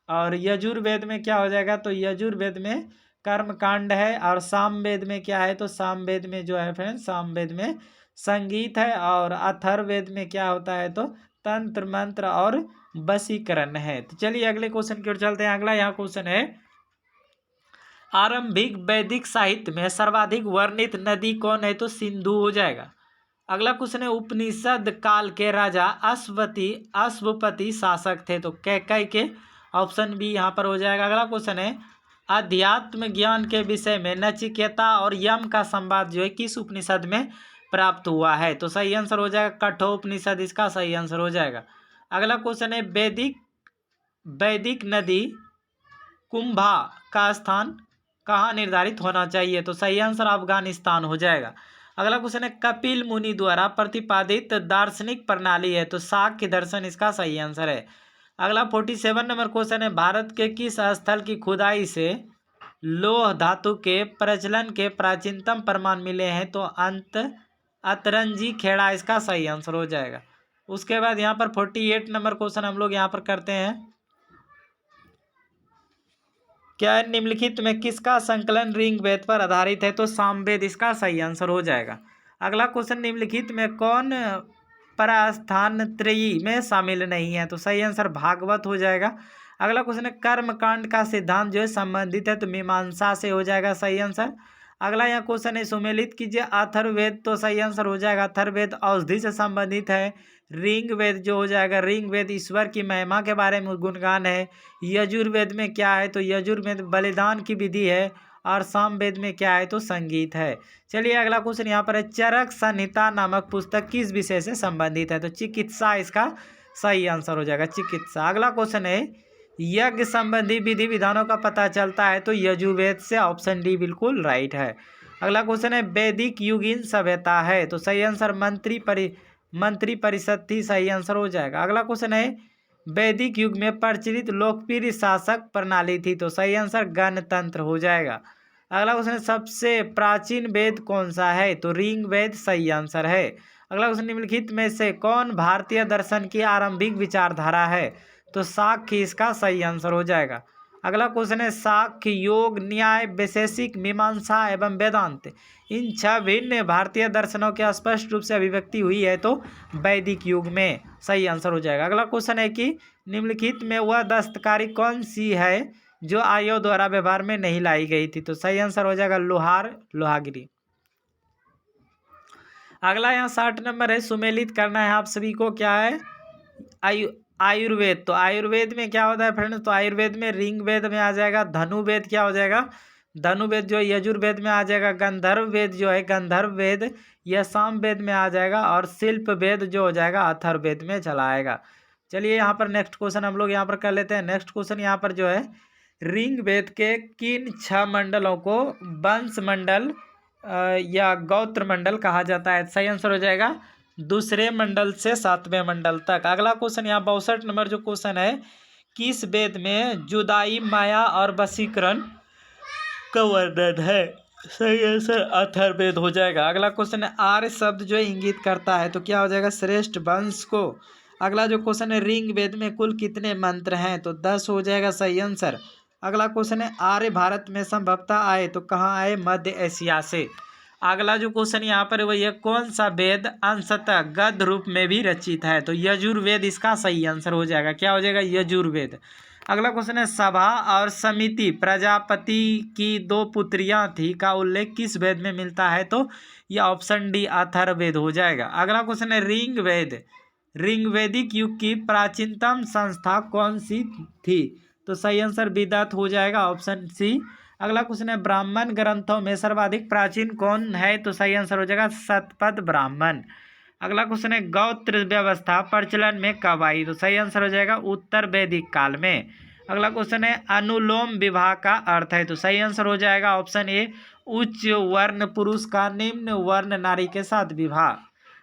और यजुर्वेद में क्या हो जाएगा? तो यजुर्वेद में कर्म कांड है, और सामवेद में क्या है? तो सामवेद में जो है फ्रेंड्स, सामवेद में संगीत है, और अथर्ववेद में क्या होता है? तो तंत्र मंत्र और वशीकरण है। तो चलिए अगले क्वेश्चन की ओर चलते हैं। अगला यहाँ क्वेश्चन है आरंभिक वैदिक साहित्य में सर्वाधिक वर्णित नदी कौन है? तो सिंधु हो जाएगा। अगला क्वेश्चन है उपनिषद काल के राजा अश्वपति शासक थे? तो कैकई के, ऑप्शन बी यहाँ पर हो जाएगा। अगला क्वेश्चन है अध्यात्म ज्ञान के विषय में नचिकेता और यम का संवाद जो है किस उपनिषद में प्राप्त हुआ है? तो सही आंसर हो जाएगा कठोपनिषद इसका सही आंसर हो जाएगा। अगला क्वेश्चन है वैदिक नदी कुंभा का स्थान कहाँ निर्धारित होना चाहिए? तो सही आंसर अफगानिस्तान हो जाएगा। अगला क्वेश्चन है कपिल मुनि द्वारा प्रतिपादित दार्शनिक प्रणाली है? तो शाक्य दर्शन इसका सही आंसर है। अगला 47 नंबर क्वेश्चन है भारत के किस स्थल की खुदाई से लौह धातु के प्रचलन के प्राचीनतम प्रमाण मिले हैं? तो अतरंजी खेड़ा इसका सही आंसर हो जाएगा। उसके बाद यहाँ पर 48 नंबर क्वेश्चन हम लोग यहाँ पर करते हैं। क्या निम्नलिखित में किसका संकलन ऋग वेद पर आधारित है? तो सामवेद इसका सही आंसर हो जाएगा। अगला क्वेश्चन निम्नलिखित में कौन परास्थान त्रयी में शामिल नहीं है? तो सही आंसर भागवत हो जाएगा। अगला क्वेश्चन है कर्म कांड का सिद्धांत जो है संबंधित है? तो मीमांसा से हो जाएगा सही आंसर। अगला यहाँ क्वेश्चन है सुमेलित कीजिए अथर्ववेद? तो सही आंसर हो जाएगा अथर्ववेद औषधि से संबंधित है। ऋग वेद जो हो जाएगा, ऋग वेद ईश्वर की महिमा के बारे में गुणगान है। यजुर्वेद में क्या है? तो यजुर्वेद बलिदान की विधि है, और सामवेद में क्या है? तो संगीत है। चलिए अगला क्वेश्चन यहाँ पर है चरक संहिता नामक पुस्तक किस विषय से संबंधित है? तो चिकित्सा इसका सही आंसर हो जाएगा, चिकित्सा। अगला क्वेश्चन है यज्ञ संबंधी विधि विधानों का पता चलता है? तो यजुर्वेद से, ऑप्शन डी बिल्कुल राइट है। अगला क्वेश्चन है वैदिक युगीन सभ्यता है? तो सही आंसर मंत्री परिषद थी, सही आंसर हो जाएगा। अगला क्वेश्चन है वैदिक युग में प्रचलित लोकप्रिय शासक प्रणाली थी? तो सही आंसर गणतंत्र हो जाएगा। अगला क्वेश्चन है सबसे प्राचीन वेद कौन सा है? तो ऋग वेद सही आंसर है। अगला क्वेश्चन निम्नलिखित में से कौन भारतीय दर्शन की आरंभिक विचारधारा है? तो साख्य इसका सही आंसर हो जाएगा। अगला क्वेश्चन है साख्य, योग, न्याय, वैशेषिक, मीमांसा एवं वेदांत इन 6 भिन्न भारतीय दर्शनों की स्पष्ट रूप से अभिव्यक्ति हुई है? तो वैदिक युग में, सही आंसर हो जाएगा। अगला क्वेश्चन है कि निम्नलिखित में वह दस्तकारी कौन सी है जो आर्यों द्वारा व्यवहार में नहीं लाई गई थी? तो सही आंसर हो जाएगा लोहागिरी। अगला यहाँ 60 नंबर है सुमेलित करना है आप सभी को, क्या है? आयुर्वेद। तो आयुर्वेद में क्या होता है फ्रेंड्स? तो आयुर्वेद में ऋग वेद में आ जाएगा धनुर्वेद, क्या हो जाएगा? धनुर्वेद जो है यजुर्वेद में आ जाएगा। गंधर्व वेद जो है गंधर्व वेद यह सामवेद में आ जाएगा, और शिल्प वेद जो हो जाएगा अथर्ववेद में चला आएगा। चलिए यहाँ पर नेक्स्ट क्वेश्चन हम लोग यहाँ पर कर लेते हैं। नेक्स्ट क्वेश्चन यहाँ पर जो है ऋग वेद के किन 6 मंडलों को वंश मंडल या गौत्र मंडल कहा जाता है? सही आंसर हो जाएगा दूसरे मंडल से 7वें मंडल तक। अगला क्वेश्चन यहाँ 62 नंबर जो क्वेश्चन है किस वेद में जुदाई, माया और वशीकरण का वर्णन है? सही आंसर अथर्ववेद हो जाएगा। अगला क्वेश्चन है आर्य शब्द जो है इंगित करता है तो क्या हो जाएगा श्रेष्ठ वंश को। अगला जो क्वेश्चन है ऋग वेद में कुल कितने मंत्र हैं तो 10 हो जाएगा सही आंसर। अगला क्वेश्चन है आर्य भारत में संभवतः आए तो कहाँ आए मध्य एशिया से। अगला जो क्वेश्चन यहाँ पर है वही है कौन सा वेद अंशतः गद्य रूप में भी रचित है तो यजुर्वेद इसका सही आंसर हो जाएगा। क्या हो जाएगा यजुर्वेद। अगला क्वेश्चन है सभा और समिति प्रजापति की दो पुत्रियां थी का उल्लेख किस वेद में मिलता है तो यह ऑप्शन डी अथर्ववेद हो जाएगा। अगला क्वेश्चन है ऋग्वेद ऋग्वेदिक युग की प्राचीनतम संस्था कौन सी थी तो सही आंसर विदत हो जाएगा ऑप्शन सी। अगला क्वेश्चन है ब्राह्मण ग्रंथों में सर्वाधिक प्राचीन कौन है तो सही आंसर हो जाएगा शतपथ ब्राह्मण। अगला क्वेश्चन है गौत्र व्यवस्था प्रचलन में कब आई तो सही आंसर हो जाएगा उत्तर वैदिक काल में। अगला क्वेश्चन है अनुलोम विवाह का अर्थ है तो सही आंसर हो जाएगा ऑप्शन ए उच्च वर्ण पुरुष का निम्न वर्ण नारी के साथ विवाह।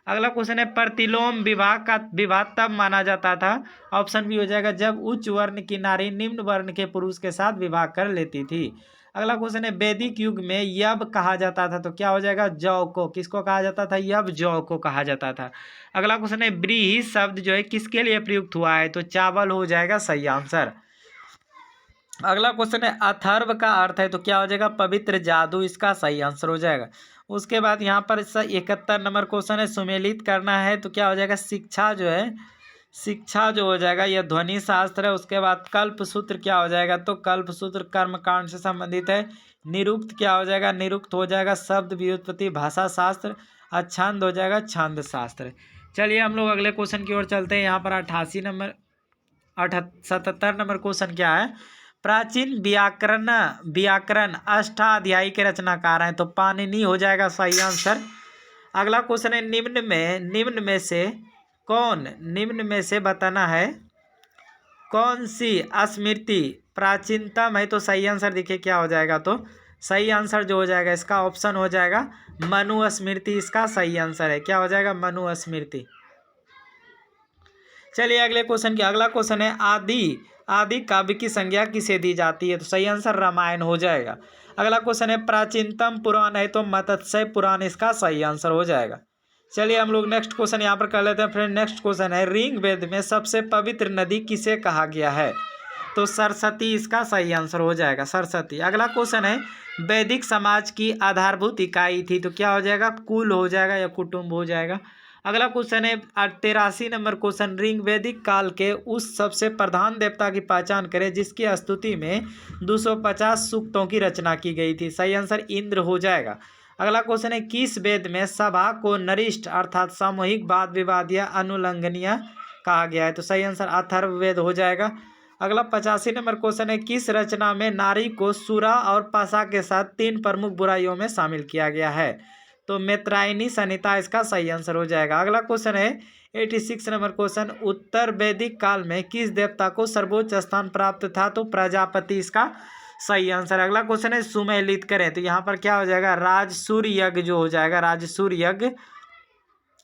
अगला क्वेश्चन है प्रतिलोम विवाह का विवाह तब माना जाता था ऑप्शन बी हो जाएगा जब उच्च वर्ण की नारी निम्न वर्ण के पुरुष के साथ विवाह कर लेती थी। अगला क्वेश्चन है वैदिक युग में यव कहा जाता था तो क्या हो जाएगा जौ को। किसको कहा जाता था यव जौ को कहा जाता था। अगला क्वेश्चन है व्रीहि शब्द जो है किसके लिए प्रयुक्त हुआ है तो चावल हो जाएगा सही आंसर। अगला क्वेश्चन है अथर्व का अर्थ है तो क्या हो जाएगा पवित्र जादू इसका सही आंसर हो जाएगा। उसके बाद यहाँ पर 71 नंबर क्वेश्चन है सुमेलित करना है तो क्या हो जाएगा शिक्षा जो है शिक्षा जो हो जाएगा यह ध्वनि शास्त्र है। उसके बाद कल्प सूत्र क्या हो जाएगा तो कल्प सूत्र कर्मकांड से संबंधित है। निरुक्त क्या हो जाएगा निरुक्त हो जाएगा शब्द व्युत्पत्ति भाषा शास्त्र। छंद हो जाएगा छंद शास्त्र। चलिए हम लोग अगले क्वेश्चन की ओर चलते हैं। यहाँ पर 88 नंबर 77 नंबर क्वेश्चन क्या है प्राचीन व्याकरण व्याकरण अष्टाध्यायी के रचनाकार हैं तो पाणिनि हो जाएगा सही आंसर। अगला क्वेश्चन है निम्न में से बताना है कौन सी स्मृति प्राचीनतम है तो सही आंसर देखिए क्या हो जाएगा तो सही आंसर जो हो जाएगा इसका ऑप्शन हो जाएगा मनु स्मृति इसका सही आंसर है। क्या हो जाएगा मनु स्मृति। चलिए अगले क्वेश्चन की अगला क्वेश्चन है आदि काव्य की संज्ञा किसे दी जाती है तो सही आंसर रामायण हो जाएगा। अगला क्वेश्चन है प्राचीनतम पुराण है तो मत्स्य पुराण इसका सही आंसर हो जाएगा। चलिए हम लोग नेक्स्ट क्वेश्चन यहाँ पर कर लेते हैं फ्रेंड। नेक्स्ट क्वेश्चन है ऋग्वेद में सबसे पवित्र नदी किसे कहा गया है तो सरस्वती इसका सही आंसर हो जाएगा सरस्वती। अगला क्वेश्चन है वैदिक समाज की आधारभूत इकाई थी तो क्या हो जाएगा कुल हो जाएगा या कुटुंब हो जाएगा। अगला क्वेश्चन है 83 नंबर क्वेश्चन ऋग्वेदिक काल के उस सबसे प्रधान देवता की पहचान करें जिसकी स्तुति में 250 सूक्तों की रचना की गई थी। सही आंसर इंद्र हो जाएगा। अगला क्वेश्चन है किस वेद में सभा को नरिष्ठ अर्थात सामूहिक वाद विवाद या अनुल्लंघनीय कहा गया है तो सही आंसर अथर्ववेद हो जाएगा। अगला 85 नंबर क्वेश्चन है किस रचना में नारी को सुरा और पासा के साथ 3 प्रमुख बुराइयों में शामिल किया गया है तो मैत्रायणी संहिता इसका सही आंसर हो जाएगा। अगला क्वेश्चन है 86 नंबर क्वेश्चन उत्तर वैदिक काल में किस देवता को सर्वोच्च स्थान प्राप्त था तो प्रजापति इसका सही आंसर। अगला क्वेश्चन है सुमेलित करें तो यहाँ पर क्या हो जाएगा राजसूय यज्ञ जो हो जाएगा राजसूय यज्ञ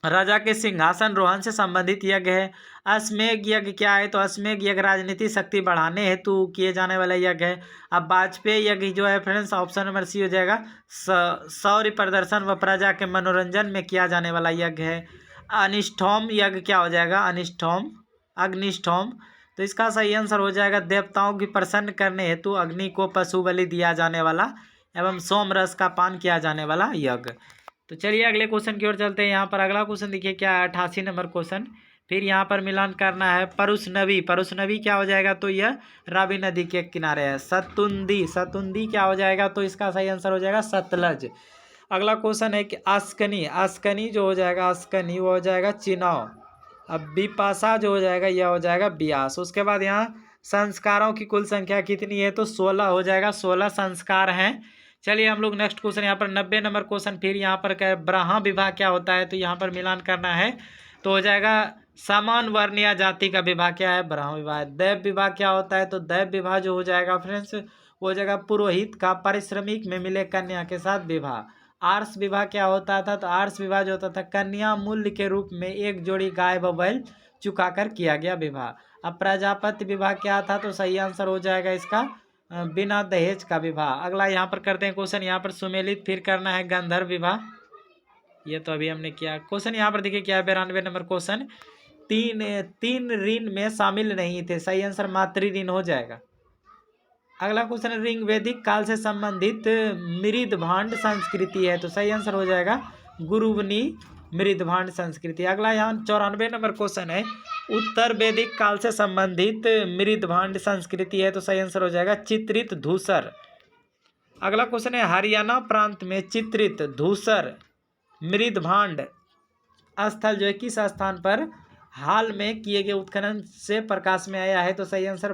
राजा के सिंहासन रोहन से संबंधित यज्ञ है। अश्वमेध यज्ञ क्या है तो अश्वमेध यज्ञ राजनीतिक शक्ति बढ़ाने हेतु किए जाने वाला यज्ञ है। अब वाजपेयी यज्ञ जो है फ्रेंड्स ऑप्शन नंबर सी हो जाएगा शौर्य प्रदर्शन व प्रजा के मनोरंजन में किया जाने वाला यज्ञ है। अनिष्ठोम यज्ञ क्या हो जाएगा अनिष्ठोम अग्निष्ठोम तो इसका सही आंसर हो जाएगा देवताओं की प्रसन्न करने हेतु अग्नि को पशु बलि दिया जाने वाला एवं सोम रस का पान किया जाने वाला यज्ञ। तो चलिए अगले क्वेश्चन की ओर चलते हैं। यहाँ पर अगला क्वेश्चन देखिए क्या है 88 नंबर क्वेश्चन। फिर यहाँ पर मिलान करना है परुष नवी क्या हो जाएगा तो यह रावी नदी के किनारे है। सतुंदी क्या हो जाएगा तो इसका सही आंसर हो जाएगा सतलज। अगला क्वेश्चन है कि अस्कनी जो हो जाएगा अस्कनी वो हो जाएगा चिनाव। अब बिपाशा जो हो जाएगा यह हो जाएगा ब्यास। उसके बाद यहाँ संस्कारों की कुल संख्या कितनी है तो 16 हो जाएगा 16 संस्कार हैं। चलिए हम लोग नेक्स्ट क्वेश्चन यहाँ पर 90 नंबर क्वेश्चन। फिर यहाँ पर क्या ब्राह्मण विवाह क्या होता है तो यहाँ पर मिलान करना है तो हो जाएगा समान वर्ण या जाति का विवाह क्या है ब्राह्मण विवाह। दैव विवाह क्या होता है तो दैव विवाह जो हो जाएगा फ्रेंड्स वो हो जाएगा पुरोहित का पारिश्रमिक में मिले कन्या के साथ विवाह। आर्ष विवाह क्या होता था तो आर्ष विवाह जो होता था कन्या मूल्य के रूप में एक जोड़ी गाय व बैल चुकाकर किया गया विवाह। अब प्रजापति विवाह क्या था तो सही आंसर हो जाएगा इसका बिना दहेज का विवाह। अगला यहाँ पर करते हैं क्वेश्चन, यहाँ पर सुमेलित, फिर करना है गंधर्व विवाह, ये तो अभी हमने किया। क्वेश्चन यहाँ पर देखिए क्या है, 92 नंबर क्वेश्चन, तीन तीन ऋण में शामिल नहीं थे, सही आंसर मातृ ऋण हो जाएगा। अगला क्वेश्चन है ऋग वैदिक काल से संबंधित मृद भांड संस्कृति है, तो सही आंसर हो जाएगा गुरुवनी मृद भांड संस्कृति। अगला यहाँ 94 नंबर क्वेश्चन है, उत्तर वैदिक काल से संबंधित मृद भांड संस्कृति है, तो सही आंसर हो जाएगा चित्रित धूसर। अगला क्वेश्चन है हरियाणा प्रांत में चित्रित धूसर मृद भांड स्थल जो है किस स्थान पर हाल में किए गए उत्खनन से प्रकाश में आया है, तो सही आंसर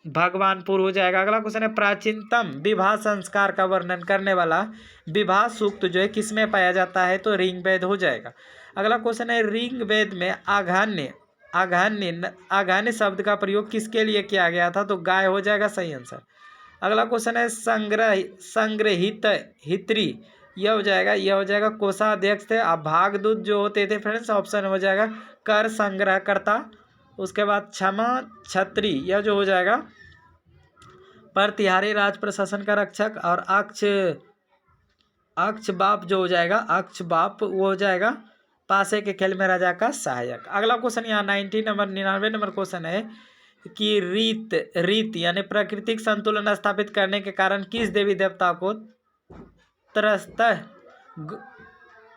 भगवानपुर हो जाएगा। अगला क्वेश्चन है प्राचीनतम विवाह संस्कार का वर्णन करने वाला विवाह सूक्त जो है किसमें पाया जाता है, तो ऋग्वेद हो जाएगा। अगला क्वेश्चन है ऋग्वेद में आघान्य शब्द का प्रयोग किसके लिए किया गया था, तो गाय हो जाएगा सही आंसर। अगला क्वेश्चन है संग्रहित हित्री, यह हो जाएगा कोषाध्यक्ष थे। अब भागदूत जो होते थे फ्रेंड्स, ऑप्शन हो जाएगा कर संग्रहकर्ता। उसके बाद क्षमा छत्री, यह जो हो जाएगा प्रतिहारी राज प्रशासन का रक्षक। और अक्षबाप जो हो जाएगा, अक्षबाप वो हो जाएगा पासे के खेल में राजा का सहायक। अगला क्वेश्चन यहाँ 99 नंबर क्वेश्चन है कि रीत यानी प्राकृतिक संतुलन स्थापित करने के कारण किस देवी देवता को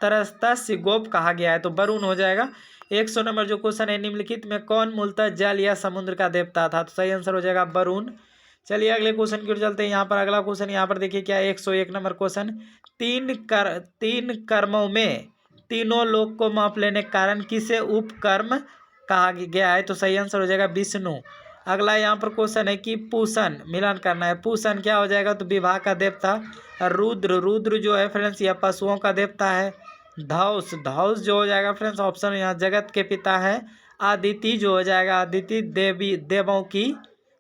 तरस्तस्य गोप कहा गया है, तो वरुण हो जाएगा। 100 नंबर जो क्वेश्चन है, निम्नलिखित में कौन मूलतः जल या समुद्र का देवता था, तो सही आंसर हो जाएगा वरुण। चलिए अगले क्वेश्चन की ओर चलते हैं। यहाँ पर अगला क्वेश्चन यहाँ पर देखिए क्या है, 101 नंबर क्वेश्चन, तीन कर्मों में तीनों लोक को माप लेने के कारण किसे उपकर्म कहा गया है, तो सही आंसर हो जाएगा विष्णु। अगला यहाँ पर क्वेश्चन है कि पूषण, मिलान करना है, पूषण क्या हो जाएगा, तो विवाह का देवता। रुद्र जो है फ्रेंड्स यह पशुओं का देवता है। धौस जो हो जाएगा फ्रेंड्स, ऑप्शन यहाँ जगत के पिता है। आदिति जो हो जाएगा, आदिति देवों की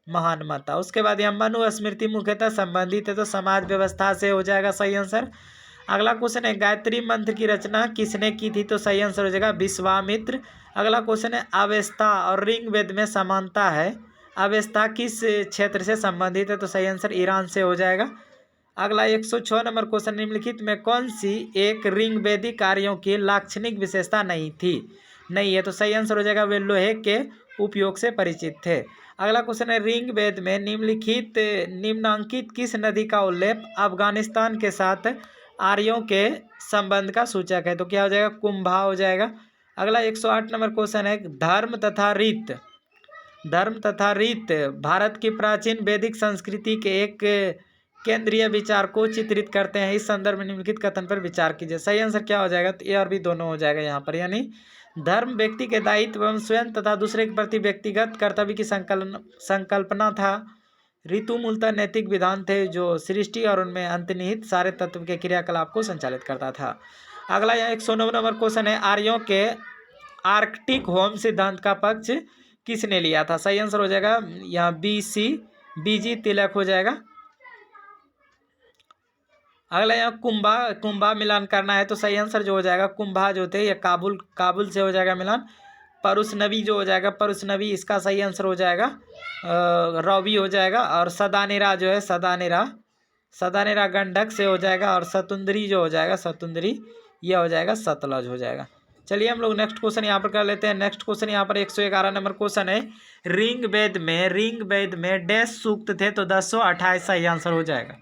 महान माता। उसके बाद यहाँ मनु स्मृति मुख्यतः संबंधित है, तो समाज व्यवस्था से हो जाएगा सही आंसर। अगला क्वेश्चन है गायत्री मंत्र की रचना किसने की थी, तो सही आंसर हो जाएगा विश्वामित्र। अगला क्वेश्चन है अवेस्ता और ऋग्वेद में समानता है, अवेस्ता किस क्षेत्र से संबंधित है, तो सही आंसर ईरान से हो जाएगा। अगला 106 नंबर क्वेश्चन, निम्नलिखित में कौन सी एक ऋग्वेदिक कार्यों की लाक्षणिक विशेषता नहीं है, तो सही आंसर हो जाएगा वे लोहे के उपयोग से परिचित थे। अगला क्वेश्चन है ऋग्वेद में निम्नांकित किस नदी का उल्लेख अफगानिस्तान के साथ आर्यों के संबंध का सूचक है, तो क्या हो जाएगा कुंभा हो जाएगा। अगला 108 नंबर क्वेश्चन है धर्म तथा रीत भारत की प्राचीन वैदिक संस्कृति के एक केंद्रीय विचार को चित्रित करते हैं, इस संदर्भ में निम्नलिखित कथन पर विचार कीजिए। सही आंसर क्या हो जाएगा, तो ए और बी दोनों हो जाएगा यहाँ पर, यानी धर्म व्यक्ति के दायित्व एवं स्वयं तथा दूसरे के प्रति व्यक्तिगत कर्तव्य की संकल्पना था। ऋतु मूलतः नैतिक विधान थे जो सृष्टि और उनमें अंतर्निहित सारे तत्व के क्रियाकलाप को संचालित करता था। अगला यहाँ 109 नंबर क्वेश्चन है आर्यों के आर्कटिक होम सिद्धांत का पक्ष किसने लिया था, सही आंसर हो जाएगा यहाँ बीजी तिलक हो जाएगा। अगला यहाँ कुंभा मिलान करना है, तो सही आंसर जो हो जाएगा कुंभा जो थे ये काबुल से हो जाएगा मिलान। परुस्नवी जो हो जाएगा परुस्नवी, इसका सही आंसर हो जाएगा रवि हो जाएगा। और सदानेरा जो है सदानेरा गंडक से हो जाएगा। और सतुंदरी जो हो जाएगा सतुंदरी, यह हो जाएगा सतलज हो जाएगा। चलिए हम लोग नेक्स्ट क्वेश्चन यहाँ पर कर लेते हैं। नेक्स्ट क्वेश्चन यहाँ पर 111 नंबर क्वेश्चन है ऋग्वेद में डैश सूक्त थे, तो 1028 सही आंसर हो जाएगा।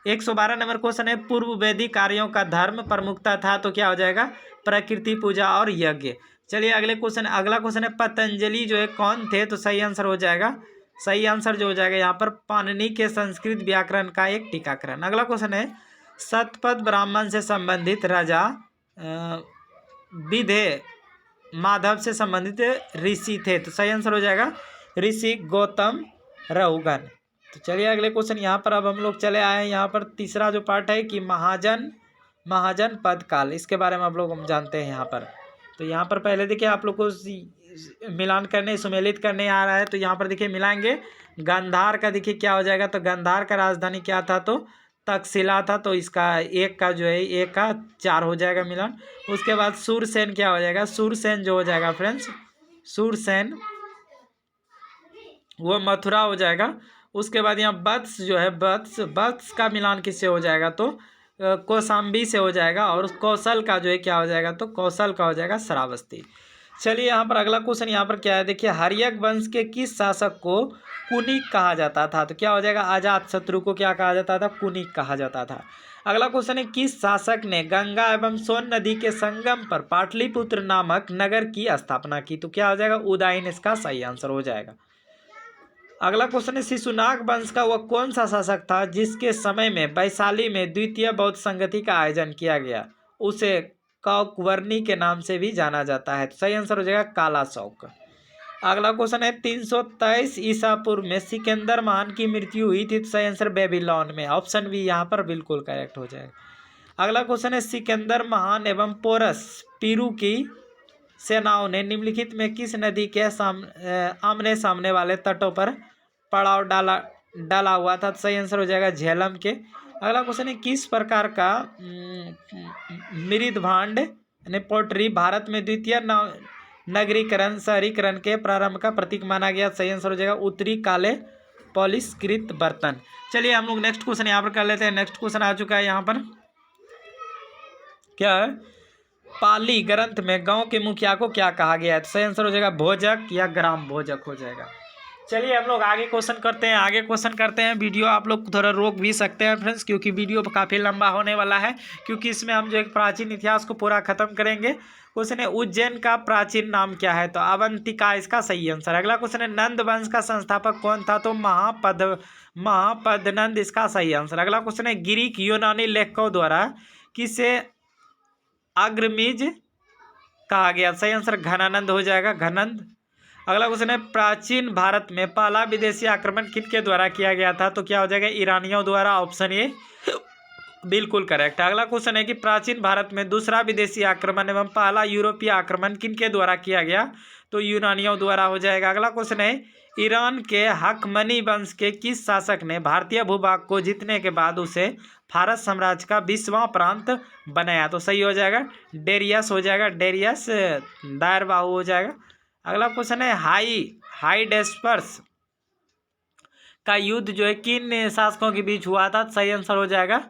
112 नंबर क्वेश्चन है पूर्व वैदिक कार्यों का धर्म प्रमुखता था, तो क्या हो जाएगा प्रकृति पूजा और यज्ञ। चलिए अगला क्वेश्चन है पतंजलि जो है कौन थे, तो सही आंसर हो जाएगा जो हो जाएगा यहाँ पर पाणिनि के संस्कृत व्याकरण का एक टीकाकरण। अगला क्वेश्चन है शतपथ ब्राह्मण से संबंधित राजा विधे माधव से संबंधित ऋषि थे, तो सही आंसर हो जाएगा ऋषि गौतम रहुगन। तो चलिए अगले क्वेश्चन यहाँ पर अब हम लोग चले आए हैं। यहाँ पर तीसरा जो पार्ट है कि महाजन पद काल, इसके बारे में आप लोग जानते हैं यहाँ पर। तो यहाँ पर पहले देखिए आप लोग को मिलान करने सुमेलित करने आ रहा है, तो यहाँ पर देखिए मिलाएंगे। गांधार का देखिए क्या हो जाएगा, तो गांधार का राजधानी क्या था, तो तक्षशिला था, तो इसका एक का जो है 1 का 4 हो जाएगा मिलान। उसके बाद सूरसेन क्या हो जाएगा, सूरसेन जो हो जाएगा फ्रेंड्स सूरसेन वो मथुरा हो जाएगा। उसके बाद यहाँ वत्स जो है, वत्स, वत्स का मिलान किससे हो जाएगा तो कौशाम्बी से हो जाएगा। और उस कौशल का जो है क्या हो जाएगा तो कौशल का हो जाएगा श्रावस्ती। चलिए यहाँ पर अगला क्वेश्चन यहाँ पर क्या है, देखिए हर्यक वंश के किस शासक को कुनिक कहा जाता था, तो क्या हो जाएगा अजात शत्रु को क्या कहा जाता था, कुनिक कहा जाता था। अगला क्वेश्चन है किस शासक ने गंगा एवं सोन नदी के संगम पर पाटलिपुत्र नामक नगर की स्थापना की, तो क्या हो जाएगा उदयन इसका सही आंसर हो जाएगा। अगला क्वेश्चन है शिशुनाग वंश का वह कौन सा शासक था जिसके समय में वैशाली में द्वितीय बौद्ध संगति का आयोजन किया गया, उसे कौकवर्णी के नाम से भी जाना जाता है, तो सही आंसर हो जाएगा काला शौक। अगला क्वेश्चन है 323 ईसा पूर्व में सिकंदर महान की मृत्यु हुई थी, तो सही आंसर बेबीलोन में, ऑप्शन बी यहाँ पर बिल्कुल करेक्ट हो जाएगा। अगला क्वेश्चन है सिकंदर महान एवं पोरस पीरू की सेनाओं ने निम्नलिखित में किस नदी के आमने सामने वाले तटों पर पड़ाव डाला हुआ था, तो सही आंसर हो जाएगा झेलम के। अगला क्वेश्चन है किस प्रकार का मृद भांड यानी पोट्री भारत में द्वितीय नगरीकरण शहरीकरण के प्रारंभ का प्रतीक माना गया, सही आंसर हो जाएगा उत्तरी काले पॉलिशकृत बर्तन। चलिए हम लोग नेक्स्ट क्वेश्चन यहाँ पर कर लेते हैं। नेक्स्ट क्वेश्चन आ चुका है यहाँ पर, क्या है पाली ग्रंथ में गांव के मुखिया को क्या कहा गया है, तो सही आंसर हो जाएगा भोजक या ग्राम भोजक हो जाएगा। चलिए हम लोग आगे क्वेश्चन करते हैं। वीडियो आप लोग थोड़ा रोक भी सकते हैं फ्रेंड्स, क्योंकि वीडियो काफ़ी लंबा होने वाला है, क्योंकि इसमें हम जो एक प्राचीन इतिहास को पूरा खत्म करेंगे। क्वेश्चन है उज्जैन का प्राचीन नाम क्या है, तो अवंतिका इसका सही आंसर। अगला क्वेश्चन है नंद वंश का संस्थापक कौन था, तो महापद्नंद इसका सही आंसर। अगला क्वेश्चन है ग्रीक यूनानी लेखकों द्वारा किसे अग्रमीज कहा गया, सही आंसर घनानंद हो जाएगा, घनंद। अगला क्वेश्चन है प्राचीन भारत में पहला विदेशी आक्रमण किनके द्वारा किया गया था, तो क्या हो जाएगा ईरानियों द्वारा, ऑप्शन ए बिल्कुल करेक्ट। अगला क्वेश्चन है कि प्राचीन भारत में दूसरा विदेशी आक्रमण एवं पहला यूरोपीय आक्रमण किनके द्वारा किया गया, तो यूनानियों द्वारा हो जाएगा। अगला क्वेश्चन है ईरान के हकमनी वंश के किस शासक ने भारतीय भूभाग को जीतने के बाद उसे फारस साम्राज्य का 20वां प्रांत बनाया, तो सही हो जाएगा डेरियस हो जाएगा, डेरियस दायरबाहु हो जाएगा। अगला क्वेश्चन है हाइडेस्पर्स का युद्ध जो है किन शासकों के बीच हुआ था, सही आंसर हो जाएगा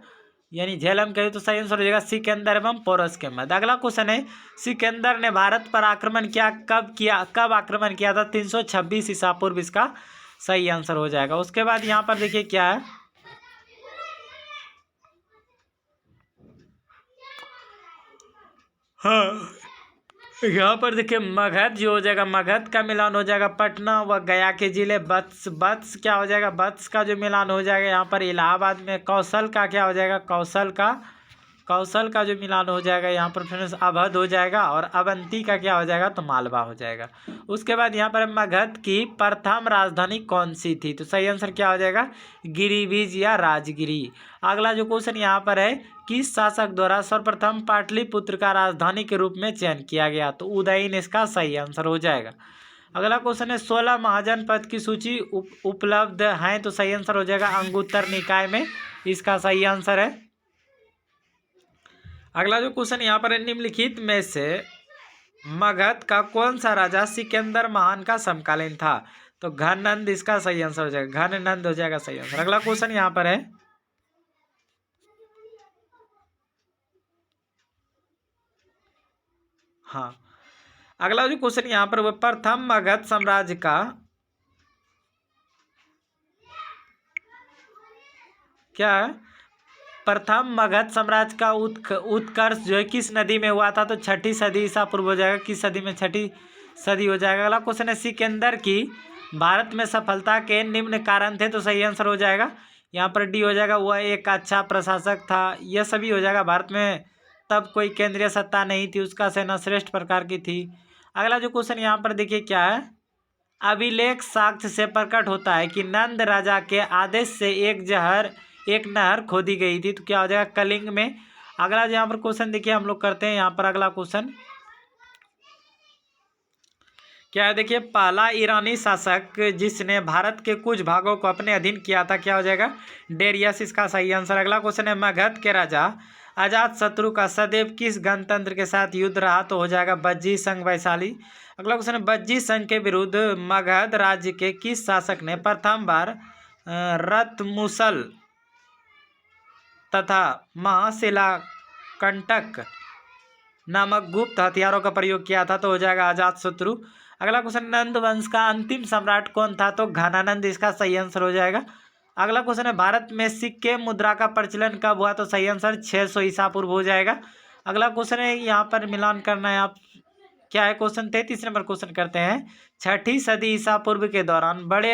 यानी झेलम के, तो सही आंसर हो जाएगा सिकंदर एवं पोरस के मध्य। अगला क्वेश्चन है सिकंदर ने भारत पर आक्रमण कब आक्रमण किया था, 326 ईसा पूर्व इसका सही आंसर हो जाएगा। उसके बाद यहाँ पर देखिए क्या है, हाँ यहाँ पर देखिए मगध जो हो जाएगा, मगध का मिलान हो जाएगा पटना व गया के जिले। वत्स क्या हो जाएगा, वत्स का जो मिलान हो जाएगा यहाँ पर इलाहाबाद में। कौशल का क्या हो जाएगा, कौशल का जो मिलान हो जाएगा यहाँ पर फ्रेंड्स अवध हो जाएगा। और अवंती का क्या हो जाएगा तो मालवा हो जाएगा। उसके बाद यहाँ पर मगध की प्रथम राजधानी कौन सी थी, तो सही आंसर क्या हो जाएगा गिरिविज या राजगिरी। अगला जो क्वेश्चन यहाँ पर है किस शासक द्वारा सर्वप्रथम पाटलिपुत्र का राजधानी के रूप में चयन किया गया, तो उदयन इसका सही आंसर हो जाएगा। अगला क्वेश्चन है 16 महाजनपद की सूची उपलब्ध है, तो सही आंसर हो जाएगा अंगुत्तर निकाय में, इसका सही आंसर है। अगला जो क्वेश्चन यहाँ पर है निम्नलिखित में से मगध का कौन सा राजा सिकंदर महान का समकालीन था, तो घननंद इसका सही आंसर हो जाएगा, घननंद हो जाएगा सही आंसर। अगला क्वेश्चन यहाँ पर है हाँ अगला जो क्वेश्चन यहाँ पर वो प्रथम मगध साम्राज्य का क्या है, प्रथम मगध साम्राज्य का उत्कर्ष जो है किस नदी में हुआ था, तो 6ठी सदी ईसा पूर्व हो जाएगा। किस सदी में, 6ठी सदी हो जाएगा। अगला क्वेश्चन है सिकंदर की भारत में सफलता के निम्न कारण थे, तो सही आंसर हो जाएगा यहाँ पर डी हो जाएगा, वह एक अच्छा प्रशासक था। यह सभी हो जाएगा, भारत में तब कोई केंद्रीय सत्ता नहीं थी, उसका सेना श्रेष्ठ प्रकार की थी। अगला जो क्वेश्चन यहाँ पर देखिए क्या है, अभिलेख साक्ष्य से प्रकट होता है कि नंद राजा के आदेश से एक नहर खोदी गई थी, तो क्या हो जाएगा कलिंग में। अगला यहाँ पर क्वेश्चन देखिए हम लोग करते हैं यहाँ पर। अगला क्वेश्चन क्या है, देखिए पहला ईरानी शासक जिसने भारत के कुछ भागों को अपने अधीन किया था, क्या हो जाएगा डेरियस इसका सही आंसर। अगला क्वेश्चन है मगध के राजा अजात शत्रु का सदैव किस गणतंत्र के साथ युद्ध रहा, तो हो जाएगा बज्जी संघ वैशाली। अगला क्वेश्चन है बज्जी संघ के विरुद्ध मगध राज्य के किस शासक ने प्रथम बार रत्मुसल तथा महाशिलाकंटक नामक गुप्त हथियारों का प्रयोग किया था, तो हो जाएगा अजातशत्रु। अगला क्वेश्चन, नंद वंश का अंतिम सम्राट कौन था, तो घनानंद इसका सही आंसर हो जाएगा। अगला क्वेश्चन है, भारत में सिक्के मुद्रा का प्रचलन कब हुआ, तो सही आंसर 600 ईसा पूर्व हो जाएगा। अगला क्वेश्चन है, यहाँ पर मिलान करना है आप, क्या है क्वेश्चन, 33 नंबर क्वेश्चन करते हैं। 6ठी सदी ईसा पूर्व के दौरान बड़े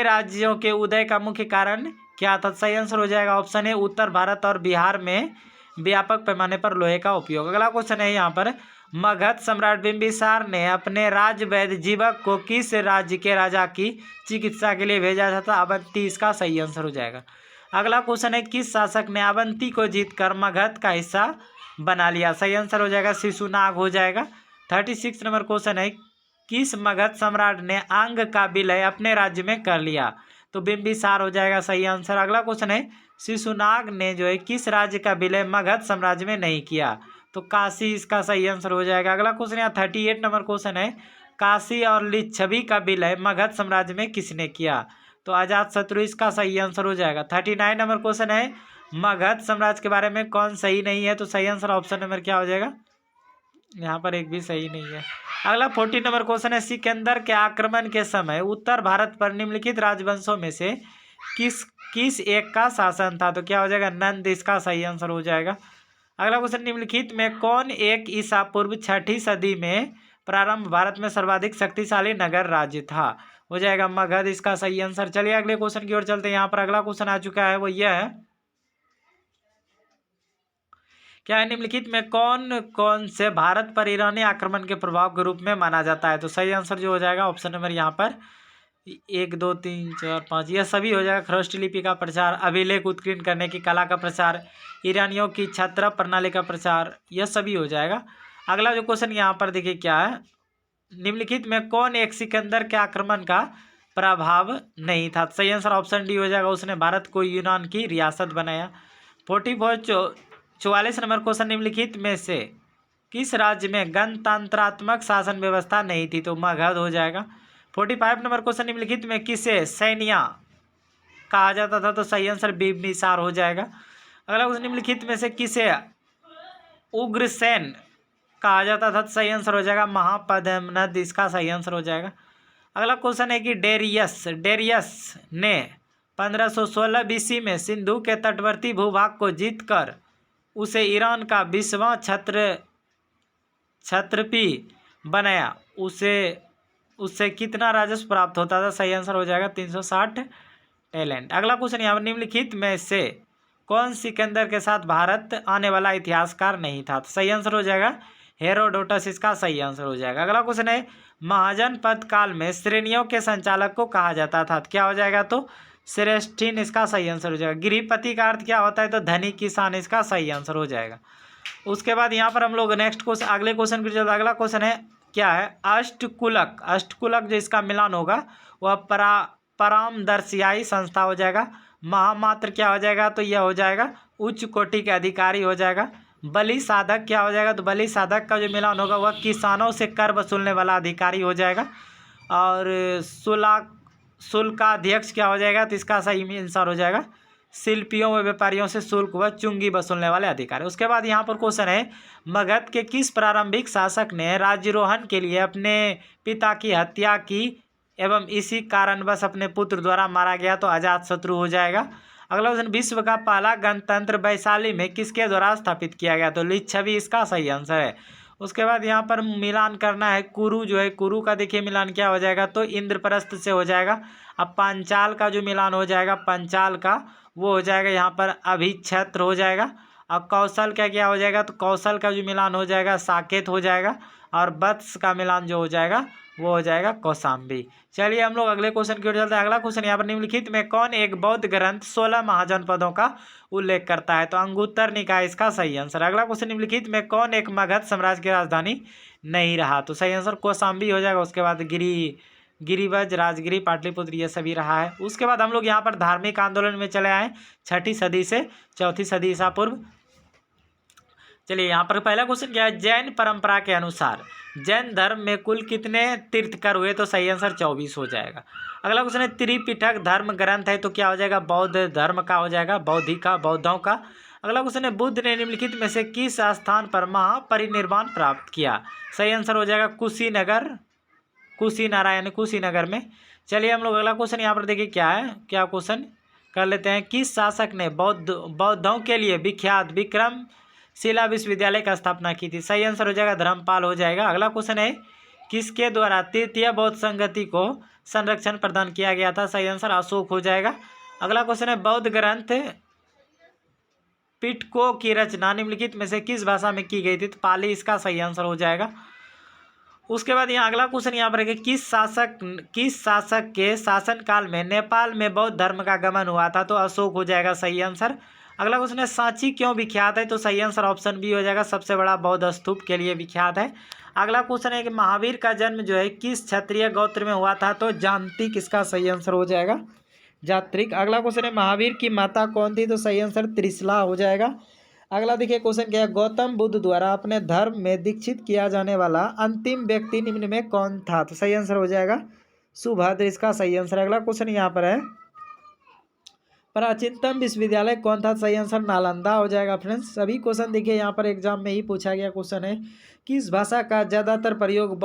राज्यों के उदय का मुख्य कारण क्या था, सही आंसर हो जाएगा ऑप्शन ए, उत्तर भारत और बिहार में व्यापक पैमाने पर लोहे का उपयोग। अगला क्वेश्चन है यहाँ पर, मगध सम्राट बिंबिसार ने अपने राजवैद्य जीवक को किस राज्य के राजा की चिकित्सा के लिए भेजा था, अवंती इसका सही आंसर हो जाएगा। अगला क्वेश्चन है, किस शासक ने अवंती को जीतकर मगध का हिस्सा बना लिया, सही आंसर हो जाएगा शिशुनाग हो जाएगा। 36 नंबर क्वेश्चन है, किस मगध सम्राट ने अंग का विलय अपने राज्य में कर लिया, तो बिंबिसार हो जाएगा सही आंसर। अगला क्वेश्चन है, शिशुनाग ने जो है किस राज्य का विलय मगध साम्राज्य में नहीं किया, तो काशी इसका सही आंसर हो जाएगा। अगला क्वेश्चन यहाँ 38 नंबर क्वेश्चन है, काशी और लिच्छवी का विलय मगध साम्राज्य में किसने किया, तो अजातशत्रु इसका सही आंसर हो जाएगा। 39 नंबर क्वेश्चन है, मगध साम्राज्य के बारे में कौन सही नहीं है, तो सही आंसर ऑप्शन नंबर क्या हो जाएगा, यहाँ पर एक भी सही नहीं है। अगला 40 नंबर क्वेश्चन है, सिकंदर के आक्रमण के समय उत्तर भारत पर निम्नलिखित राजवंशों में से किस एक का शासन था, तो क्या हो जाएगा, नंद इसका सही आंसर हो जाएगा। अगला क्वेश्चन, निम्नलिखित में कौन एक ईसा पूर्व 6ठी सदी में प्रारंभ भारत में सर्वाधिक शक्तिशाली नगर राज्य था, हो जाएगा मगध इसका सही आंसर। चलिए अगले क्वेश्चन की ओर चलते हैं। यहाँ पर अगला क्वेश्चन आ चुका है, वो यह है, क्या है, निम्नलिखित में कौन कौन से भारत पर ईरानी आक्रमण के प्रभाव के रूप में माना जाता है, तो सही आंसर जो हो जाएगा ऑप्शन नंबर यहाँ पर 1 2 3 4 5 यह सभी हो जाएगा। खरोष्ट लिपि का प्रचार, अभिलेख उत्कीर्ण करने की कला का प्रचार, ईरानियों की छत्र प्रणाली का प्रचार, यह सभी हो जाएगा। अगला जो क्वेश्चन यहाँ पर देखिए क्या है, निम्नलिखित में कौन एक सिकंदर के आक्रमण का प्रभाव नहीं था, सही आंसर ऑप्शन डी हो जाएगा, उसने भारत को यूनान की रियासत बनाया। 44 नंबर क्वेश्चन, निम्नलिखित में से किस राज्य में गणतंत्रात्मक शासन व्यवस्था नहीं थी, तो मगध हो जाएगा। 45 नंबर क्वेश्चन, निम्नलिखित में किसे सैनिया कहा जाता था, तो सही आंसर बिंबिसार हो जाएगा। अगला क्वेश्चन, निम्नलिखित में से किसे उग्रसेन कहा जाता था, तो सही आंसर हो जाएगा महापद्मनद इसका सही आंसर हो जाएगा। अगला क्वेश्चन है कि डेरियस ने 1516 बीसी में सिंधु के तटवर्ती भूभाग को जीतकर उसे ईरान का 20वां क्षत्रपी बनाया, उससे कितना राजस्व प्राप्त होता था, सही आंसर हो जाएगा 360 टैलेंट। अगला क्वेश्चन यहाँ पर, निम्नलिखित में से कौन सिकंदर के साथ भारत आने वाला इतिहासकार नहीं था, तो सही आंसर हो जाएगा हेरोडोटस इसका सही आंसर हो जाएगा। अगला क्वेश्चन है, महाजनपद काल में श्रेणियों के संचालक को कहा जाता था, तो क्या हो जाएगा, तो श्रेष्ठीन इसका सही आंसर हो जाएगा। गृहपति का अर्थ क्या होता है, तो धनी किसान इसका सही आंसर हो जाएगा। उसके बाद यहाँ पर हम लोग नेक्स्ट क्वेश्चन अगले क्वेश्चन की चलते, अगला क्वेश्चन है क्या है, अष्टकुलक जो इसका मिलान होगा वह परामदर्शियाई संस्था हो जाएगा। महामात्र क्या हो जाएगा, तो यह हो जाएगा उच्च कोटि के अधिकारी हो जाएगा। बलि साधक क्या हो जाएगा, तो बलि साधक का जो मिलान होगा वह किसानों से कर वसूलने वाला अधिकारी हो जाएगा। और शुल्काध्यक्ष क्या हो जाएगा, तो इसका सही आंसर हो जाएगा शिल्पियों व व्यापारियों से शुल्क व चुंगी वसूलने वाले अधिकारी। उसके बाद यहाँ पर क्वेश्चन है, मगध के किस प्रारंभिक शासक ने राज्यारोहण के लिए अपने पिता की हत्या की एवं इसी कारणवश अपने पुत्र द्वारा मारा गया, तो अजातशत्रु हो जाएगा। अगला क्वेश्चन, विश्व का पहला गणतंत्र वैशाली में किसके द्वारा स्थापित किया गया, तो लिच्छवी इसका सही आंसर है। उसके बाद यहाँ पर मिलान करना है, कुरु जो है, कुरु का देखिए मिलान क्या हो जाएगा, तो इंद्रप्रस्थ से हो जाएगा। अब पांचाल का जो मिलान हो जाएगा, पंचाल का वो हो जाएगा यहाँ पर अभिक्षत्र हो जाएगा। और कौशल का क्या हो जाएगा, तो कौशल का जो मिलान हो जाएगा साकेत हो जाएगा। और वत्स का मिलान जो हो जाएगा वो हो जाएगा कौशाम्बी। चलिए हम लोग अगले क्वेश्चन की ओर चलते हैं। अगला क्वेश्चन यहाँ पर, निम्नलिखित में कौन एक बौद्ध ग्रंथ 16 महाजनपदों का उल्लेख करता है, तो अंगुत्तर निकाय इसका सही आंसर। अगला क्वेश्चन, निम्नलिखित में कौन एक मगध साम्राज्य की राजधानी नहीं रहा, तो सही आंसर कौशाम्बी हो जाएगा। उसके बाद गिरिवज, राजगिरी, पाटलिपुत्र ये सभी रहा है। उसके बाद हम लोग यहाँ पर धार्मिक आंदोलन में चले आए 6ठी सदी से 4थी सदी ईसा पूर्व। चलिए यहाँ पर पहला क्वेश्चन क्या है, जैन परंपरा के अनुसार जैन धर्म में कुल कितने तीर्थकर हुए, तो सही आंसर 24 हो जाएगा। अगला क्वेश्चन है, त्रिपिटक धर्म ग्रंथ है तो क्या हो जाएगा, बौद्ध धर्म का हो जाएगा, बौद्धों का। अगला क्वेश्चन है, बुद्ध ने निम्नलिखित में से किस स्थान पर महापरिनिर्वाण प्राप्त किया, सही आंसर हो जाएगा कुशीनगर में। चलिए हम लोग अगला क्वेश्चन यहाँ पर देखिए क्या है, क्या क्वेश्चन कर लेते हैं, किस शासक ने बौद्धों के लिए विख्यात विक्रमशिला विश्वविद्यालय का स्थापना की थी, सही आंसर हो जाएगा धर्मपाल हो जाएगा। अगला क्वेश्चन है, किसके द्वारा तृतीय बौद्ध संगति को संरक्षण प्रदान किया गया था, सही आंसर अशोक हो जाएगा। अगला क्वेश्चन है, बौद्ध ग्रंथ पिटको की रचना निम्नलिखित में से किस भाषा में की गई थी, तो पाली इसका सही आंसर हो जाएगा। उसके बाद यहाँ अगला क्वेश्चन यहाँ पर है, किस शासक के शासनकाल में नेपाल में बौद्ध धर्म का गमन हुआ था, तो अशोक हो जाएगा सही आंसर। अगला क्वेश्चन है, सांची क्यों विख्यात है, तो सही आंसर ऑप्शन बी हो जाएगा, सबसे बड़ा बौद्ध स्तूप के लिए विख्यात है। अगला क्वेश्चन है कि महावीर का जन्म जो है किस क्षत्रिय गोत्र में हुआ था, तो जांत्रिक इसका सही आंसर हो जाएगा, जात्रिक। अगला क्वेश्चन है, महावीर की माता कौन थी, तो सही आंसर त्रिशला हो जाएगा। अगला देखिए क्वेश्चन क्या है, गौतम बुद्ध द्वारा अपने धर्म में दीक्षित किया जाने वाला अंतिम व्यक्ति निम्न में कौन था, तो सही आंसर हो जाएगा सुभद्र इसका सही आंसर। अगला क्वेश्चन यहाँ पर है, प्राचीनतम विश्वविद्यालय कौन था, सही आंसर नालंदा हो जाएगा फ्रेंड्स। सभी क्वेश्चन देखिए यहाँ पर एग्जाम में ही पूछा गया क्वेश्चन है, किस भाषा का ज़्यादातर प्रयोग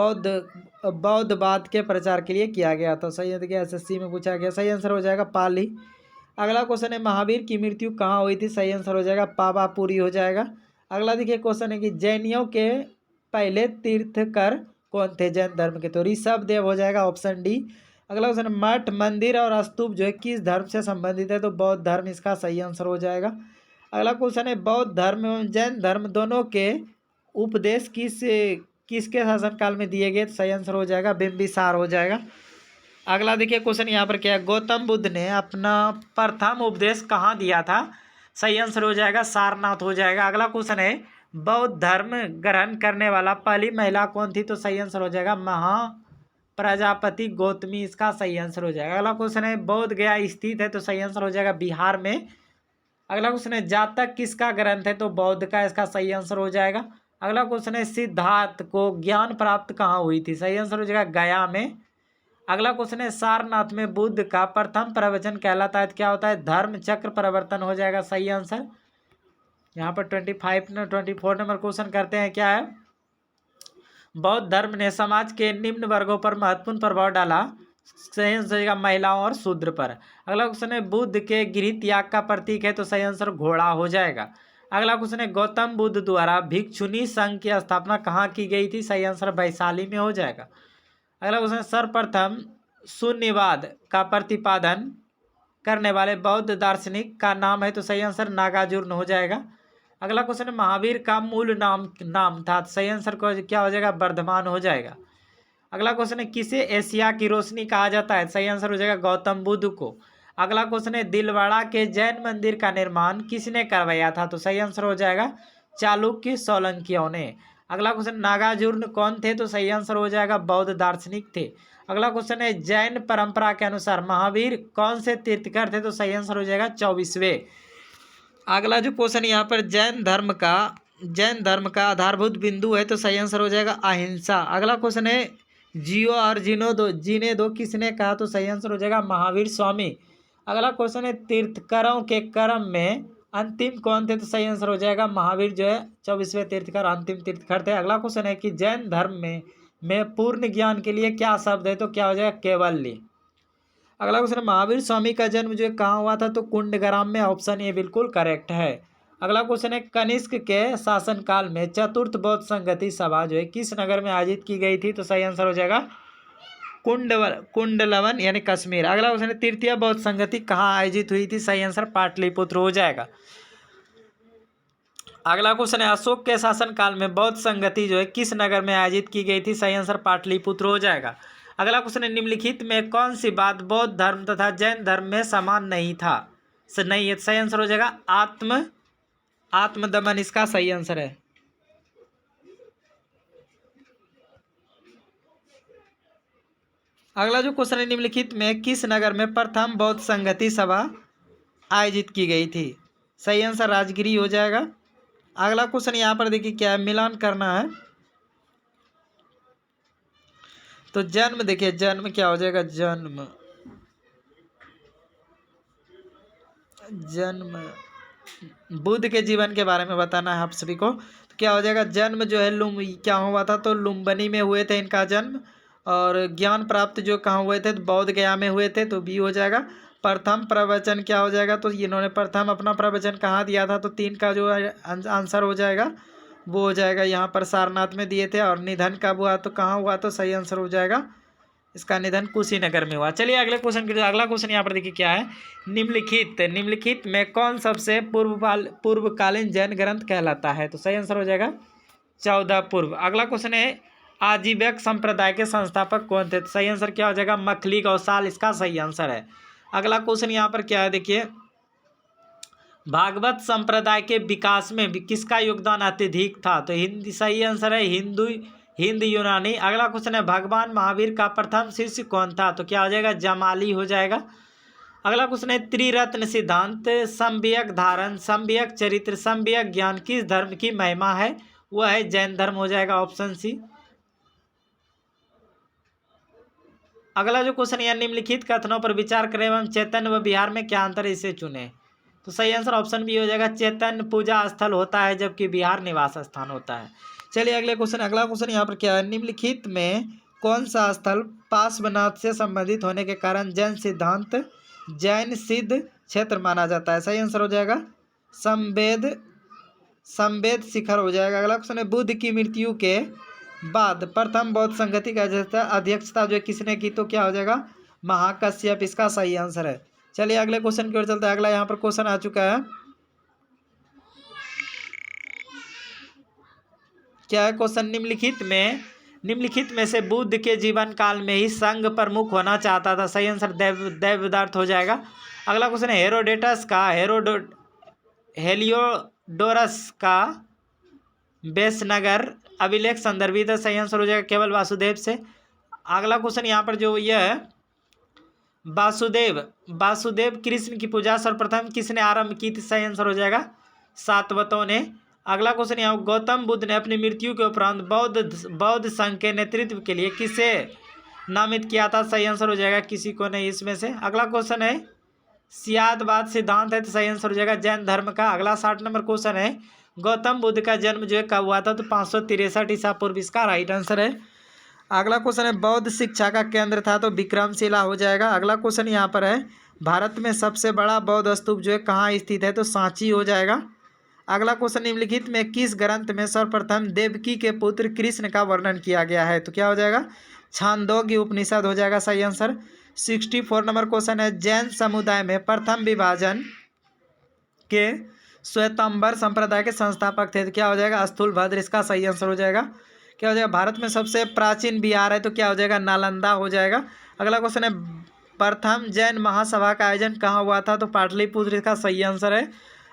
बौद्धवाद के प्रचार के लिए किया गया, तो सही देखिए SSC में पूछा गया, सही आंसर हो जाएगा पाली। अगला क्वेश्चन है, महावीर की मृत्यु कहाँ हुई थी, सही आंसर हो जाएगा पावापुरी हो जाएगा। अगला देखिए क्वेश्चन है कि जैनियों के पहले तीर्थकर कौन थे जैन धर्म के, तो ऋषभ देव हो जाएगा ऑप्शन डी। अगला क्वेश्चन, मठ मंदिर और स्तूप जो है किस धर्म से संबंधित है, तो बौद्ध धर्म इसका सही आंसर हो जाएगा। अगला क्वेश्चन है, बौद्ध धर्म एवं जैन धर्म दोनों के उपदेश किसके शासनकाल में दिए गए, तो सही आंसर हो जाएगा बिंबिसार हो जाएगा। अगला देखिए क्वेश्चन यहाँ पर क्या है, गौतम बुद्ध ने अपना प्रथम उपदेश कहाँ दिया था, सही आंसर हो जाएगा सारनाथ हो जाएगा। अगला क्वेश्चन है, बौद्ध धर्म ग्रहण करने वाला पहली महिला कौन थी, तो सही आंसर हो जाएगा महाप्रजापति गौतमी इसका सही आंसर हो जाएगा। अगला क्वेश्चन है, बोध गया स्थित है, तो सही आंसर हो जाएगा बिहार में। अगला क्वेश्चन है, जातक किसका ग्रंथ है, तो बौद्ध का इसका सही आंसर हो जाएगा। अगला क्वेश्चन है, सिद्धार्थ को ज्ञान प्राप्त कहाँ हुई थी, सही आंसर हो जाएगा गया में। अगला क्वेश्चन है, सारनाथ में बुद्ध का प्रथम प्रवचन कहलाता है, क्या होता है, धर्म चक्र परिवर्तन हो जाएगा सही आंसर। यहाँ पर 24 नंबर क्वेश्चन करते हैं, क्या है, बौद्ध धर्म ने समाज के निम्न वर्गों पर महत्वपूर्ण प्रभाव डाला, सही आंसर हो जाएगा महिलाओं और शूद्र पर। अगला क्वेश्चन है, बुद्ध के गृह त्याग का प्रतीक है, तो सही आंसर घोड़ा हो जाएगा। अगला क्वेश्चन है, गौतम बुद्ध द्वारा भिक्षुणी संघ की स्थापना कहाँ की गई थी, सही आंसर वैशाली में हो जाएगा। अगला क्वेश्चन, सर्वप्रथम शून्यवाद का प्रतिपादन करने वाले बौद्ध दार्शनिक का नाम है, तो सही आंसर नागार्जुन हो जाएगा। अगला क्वेश्चन, महावीर का मूल नाम था, सही आंसर को क्या हो जाएगा वर्धमान हो जाएगा। अगला क्वेश्चन है, किसे एशिया की रोशनी कहा जाता है, सही आंसर हो जाएगा गौतम बुद्ध को। अगला क्वेश्चन है, दिलवाड़ा के जैन मंदिर का निर्माण किसने करवाया था, तो सही आंसर हो जाएगा चालुक्य सोलंकियों ने। अगला क्वेश्चन, नागार्जुन कौन थे, तो सही आंसर हो जाएगा बौद्ध दार्शनिक थे। अगला क्वेश्चन है, जैन परंपरा के अनुसार महावीर कौन से तीर्थकर थे, तो सही आंसर हो जाएगा 24वें। अगला जो क्वेश्चन यहाँ पर जैन धर्म का आधारभूत बिंदु है, तो सही आंसर हो जाएगा अहिंसा। अगला क्वेश्चन है, जियो और जीने दो किसने कहा, तो सही आंसर हो जाएगा महावीर स्वामी। अगला क्वेश्चन है, तीर्थकरों के क्रम में अंतिम कौन थे, तो सही आंसर हो जाएगा महावीर जो है 24वें तीर्थकर अंतिम तीर्थकर थे। अगला क्वेश्चन है कि जैन धर्म में पूर्ण ज्ञान के लिए क्या शब्द है, तो क्या हो जाएगा कैवल्य। अगला क्वेश्चन है, महावीर स्वामी का जन्म जो है कहाँ हुआ था, तो कुंडग्राम में, ऑप्शन ए बिल्कुल करेक्ट है। अगला क्वेश्चन है, कनिष्क के शासनकाल में चतुर्थ बौद्ध संगति सभा जो है किस नगर में आयोजित की गई थी, तो सही आंसर हो जाएगा कुंडलवन यानी कश्मीर। अगला क्वेश्चन है, तृतीय बौद्ध संगति कहाँ आयोजित हुई थी, सही आंसर पाटलिपुत्र हो जाएगा। अगला क्वेश्चन है, अशोक के शासनकाल में बौद्ध संगति जो है किस नगर में आयोजित की गई थी, सही आंसर पाटलिपुत्र हो जाएगा। अगला क्वेश्चन है, निम्नलिखित में कौन सी बात बौद्ध धर्म तथा जैन धर्म में समान नहीं था, नहीं है, सही आंसर हो जाएगा आत्मदमन इसका सही आंसर है। अगला जो क्वेश्चन है, निम्नलिखित में किस नगर में प्रथम बौद्ध संगति सभा आयोजित की गई थी, सही आंसर राजगिरी हो जाएगा। अगला क्वेश्चन यहाँ पर देखिए क्या है, मिलान करना है। तो जन्म देखिए, जन्म क्या हो जाएगा, जन्म जन्म बुद्ध के जीवन के बारे में बताना है आप सभी को। तो क्या हो जाएगा, जन्म जो है क्या हुआ था, तो लुम्बिनी में हुए थे इनका जन्म। और ज्ञान प्राप्त जो कहाँ हुए थे, तो बौद्ध गया में हुए थे, तो बी हो जाएगा। प्रथम प्रवचन क्या हो जाएगा, तो इन्होंने प्रथम अपना प्रवचन कहाँ दिया था, तो 3 का जो आंसर हो जाएगा वो हो जाएगा यहाँ पर सारनाथ में दिए थे। और निधन कब हुआ, तो कहाँ हुआ, तो सही आंसर हो जाएगा इसका निधन कुशीनगर में हुआ। चलिए अगले क्वेश्चन की, अगला क्वेश्चन यहाँ पर देखिए क्या है, निम्नलिखित में कौन सबसे पूर्वकालीन जैन ग्रंथ कहलाता है, तो सही आंसर हो जाएगा 14 पूर्व। अगला क्वेश्चन है, आजीवक संप्रदाय के संस्थापक कौन थे, तो सही आंसर क्या हो जाएगा, मखली गौसाल इसका सही आंसर है। अगला क्वेश्चन यहाँ पर क्या है देखिए, भागवत संप्रदाय के विकास में भी किसका योगदान अत्यधिक था, तो हिंदी सही आंसर है हिंद यूनानी। अगला क्वेश्चन है, भगवान महावीर का प्रथम शिष्य कौन था, तो क्या हो जाएगा, जमाली हो जाएगा। अगला क्वेश्चन है, त्रिरत्न सिद्धांत, सम्यक धारण, सम्यक चरित्र, सम्यक ज्ञान किस धर्म की महिमा है, वह है जैन धर्म हो जाएगा, ऑप्शन सी। अगला जो क्वेश्चन है, निम्नलिखित कथनों पर विचार करें एवं चैतन्य व बिहार में क्या अंतर है, इसे चुने, तो सही आंसर ऑप्शन बी हो जाएगा, चैतन्य पूजा स्थल होता है जबकि बिहार निवास स्थान होता है। चलिए अगला क्वेश्चन यहाँ पर क्या है, निम्नलिखित में कौन सा स्थल पार्श्वनाथ से संबंधित होने के कारण जैन सिद्ध क्षेत्र माना जाता है, सही आंसर हो जाएगा संवेद शिखर हो जाएगा। अगला क्वेश्चन है, बुद्ध की मृत्यु के बाद प्रथम बौद्ध संगति का अध्यक्षता जो किसने की, तो क्या हो जाएगा, महाकश्यप इसका सही आंसर है। चलिए अगले क्वेश्चन की ओर चलते हैं। अगला यहाँ पर क्वेश्चन आ चुका है, क्या है क्वेश्चन, निम्नलिखित में से बुद्ध के जीवन काल में ही संघ प्रमुख होना चाहता था, सही आंसर देवदत्त हो जाएगा। अगला क्वेश्चन है, हेलियोडोरस का बेसनगर अभिलेख संदर्भित है, सही आंसर हो जाएगा केवल वासुदेव से। अगला क्वेश्चन यहाँ पर जो यह है, वासुदेव कृष्ण की पूजा सर्वप्रथम किसने आरंभ की थी, सही आंसर हो जाएगा सातवतों ने। अगला क्वेश्चन यहाँ, गौतम बुद्ध ने अपनी मृत्यु के उपरांत बौद्ध संघ के नेतृत्व के लिए किसे नामित किया था, सही आंसर हो जाएगा किसी को नहीं इसमें से। अगला क्वेश्चन है, सियादवाद सिद्धांत है, तो सही आंसर हो जाएगा जैन धर्म का। अगला 60 नंबर क्वेश्चन है, गौतम बुद्ध का जन्म जो है कब हुआ था, तो 563 ईसा पूर्व इसका राइट आंसर है। अगला क्वेश्चन है, बौद्ध शिक्षा का केंद्र था, तो विक्रमशिला हो जाएगा। अगला क्वेश्चन यहाँ पर है, भारत में सबसे बड़ा बौद्ध स्तूप जो है कहाँ स्थित है, तो सांची हो जाएगा। अगला क्वेश्चन, निम्नलिखित में किस ग्रंथ में सर्वप्रथम देवकी के पुत्र कृष्ण का वर्णन किया गया है, तो क्या हो जाएगा, छांदोग्य उपनिषद हो जाएगा सही आंसर। 64 नंबर क्वेश्चन है, जैन समुदाय में प्रथम विभाजन के श्वेतांबर संप्रदाय के संस्थापक थे, तो क्या हो जाएगा, स्थूलभद्र इसका सही आंसर हो जाएगा। क्या हो जाएगा, भारत में सबसे प्राचीन बिहार है, तो क्या हो जाएगा, नालंदा हो जाएगा। अगला क्वेश्चन है, प्रथम जैन महासभा का आयोजन कहाँ हुआ था, तो पाटलिपुत्र इसका सही आंसर है।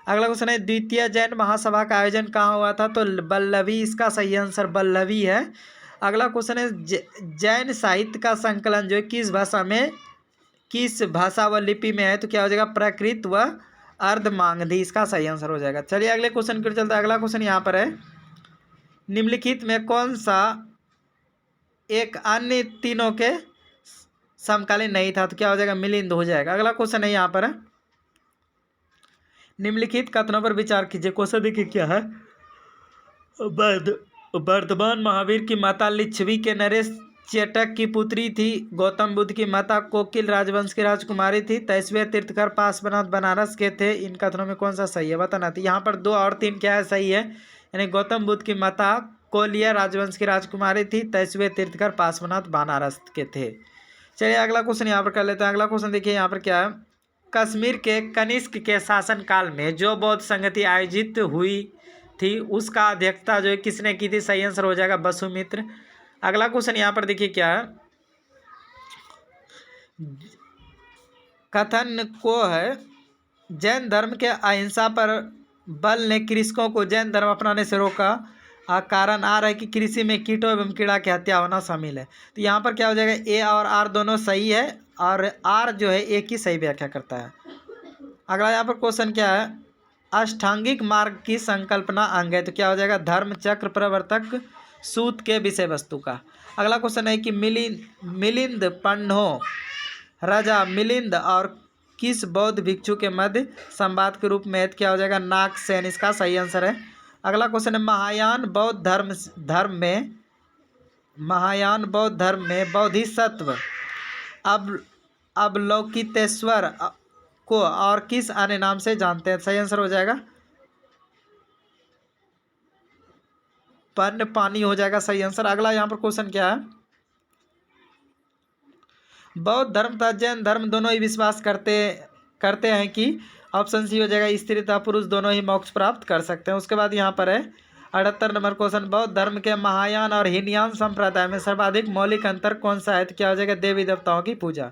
अगला क्वेश्चन है, द्वितीय जैन महासभा का आयोजन कहाँ हुआ था, तो बल्लभी इसका सही आंसर बल्लभी है। अगला क्वेश्चन है, जैन साहित्य का संकलन जो है किस भाषा व लिपि में है, तो क्या हो जाएगा, प्राकृत व अर्धमागधी इसका सही आंसर हो जाएगा। चलिए अगले क्वेश्चन की ओर चलते हैं। अगला क्वेश्चन यहाँ पर है, निम्नलिखित में कौन सा एक अन्य तीनों के समकालीन नहीं था, तो क्या हो जाएगा, मिलिंद हो जाएगा। अगला क्वेश्चन है यहाँ पर है, निम्नलिखित कथनों पर विचार कीजिए। क्वेश्चन देखिए क्या है, वर्धमान महावीर की माता लिच्छवी के नरेश चेटक की पुत्री थी, गौतम बुद्ध की माता कोकिल राजवंश की राजकुमारी थी, 23वें तीर्थकर पार्श्वनाथ बनारस के थे। इन कथनों में कौन सा सही है बताना। तो यहाँ पर 2 और 3 क्या है, सही है, यानी गौतम बुद्ध की माता कोलिया राजवंश की राजकुमारी थी, 23वें तीर्थकर पार्श्वनाथ बनारस के थे। चलिए अगला क्वेश्चन यहाँ पर कर लेते हैं। अगला क्वेश्चन देखिए यहाँ पर क्या है, कश्मीर के कनिष्क के शासनकाल में जो बौद्ध संगति आयोजित हुई थी उसका अध्यक्षता जो है किसने की थी, सही आंसर हो जाएगा वसुमित्र। अगला क्वेश्चन यहाँ पर देखिए क्या है, कथन को है, जैन धर्म के अहिंसा पर बल ने कृषकों को जैन धर्म अपनाने से रोका, कारण आ रहा है कि कृषि में कीटों एवं कीड़ा की हत्या होना शामिल है। तो यहाँ पर क्या हो जाएगा, ए और आर दोनों सही है, और आर जो है ए की सही व्याख्या करता है। अगला यहाँ पर क्वेश्चन क्या है, अष्टांगिक मार्ग की संकल्पना अंग है, तो क्या हो जाएगा धर्म, चक्र, प्रवर्तक, सूत के विषय वस्तु का। अगला क्वेश्चन है कि मिलिंद पन्हो राजा मिलिंद और किस बौद्ध भिक्षु के मध्य संवाद के रूप में है, तो क्या हो जाएगा नागसेन इसका सही आंसर है। अगला क्वेश्चन है महायान बौद्ध धर्म में बोधिसत्व अवलोकितेश्वर को और किस अन्य नाम से जानते हैं, सही आंसर हो जाएगा पन्न पानी हो जाएगा सही आंसर। अगला यहाँ पर क्वेश्चन क्या है, बौद्ध धर्म तथा जैन धर्म दोनों ही विश्वास करते हैं कि ऑप्शन सी हो जाएगा स्त्री तथा पुरुष दोनों ही मोक्ष प्राप्त कर सकते हैं। उसके बाद यहाँ पर है 78 नंबर क्वेश्चन, बौद्ध धर्म के महायान और हीनयान संप्रदाय में सर्वाधिक मौलिक अंतर कौन सा है, तो क्या हो जाएगा देवी देवताओं की पूजा।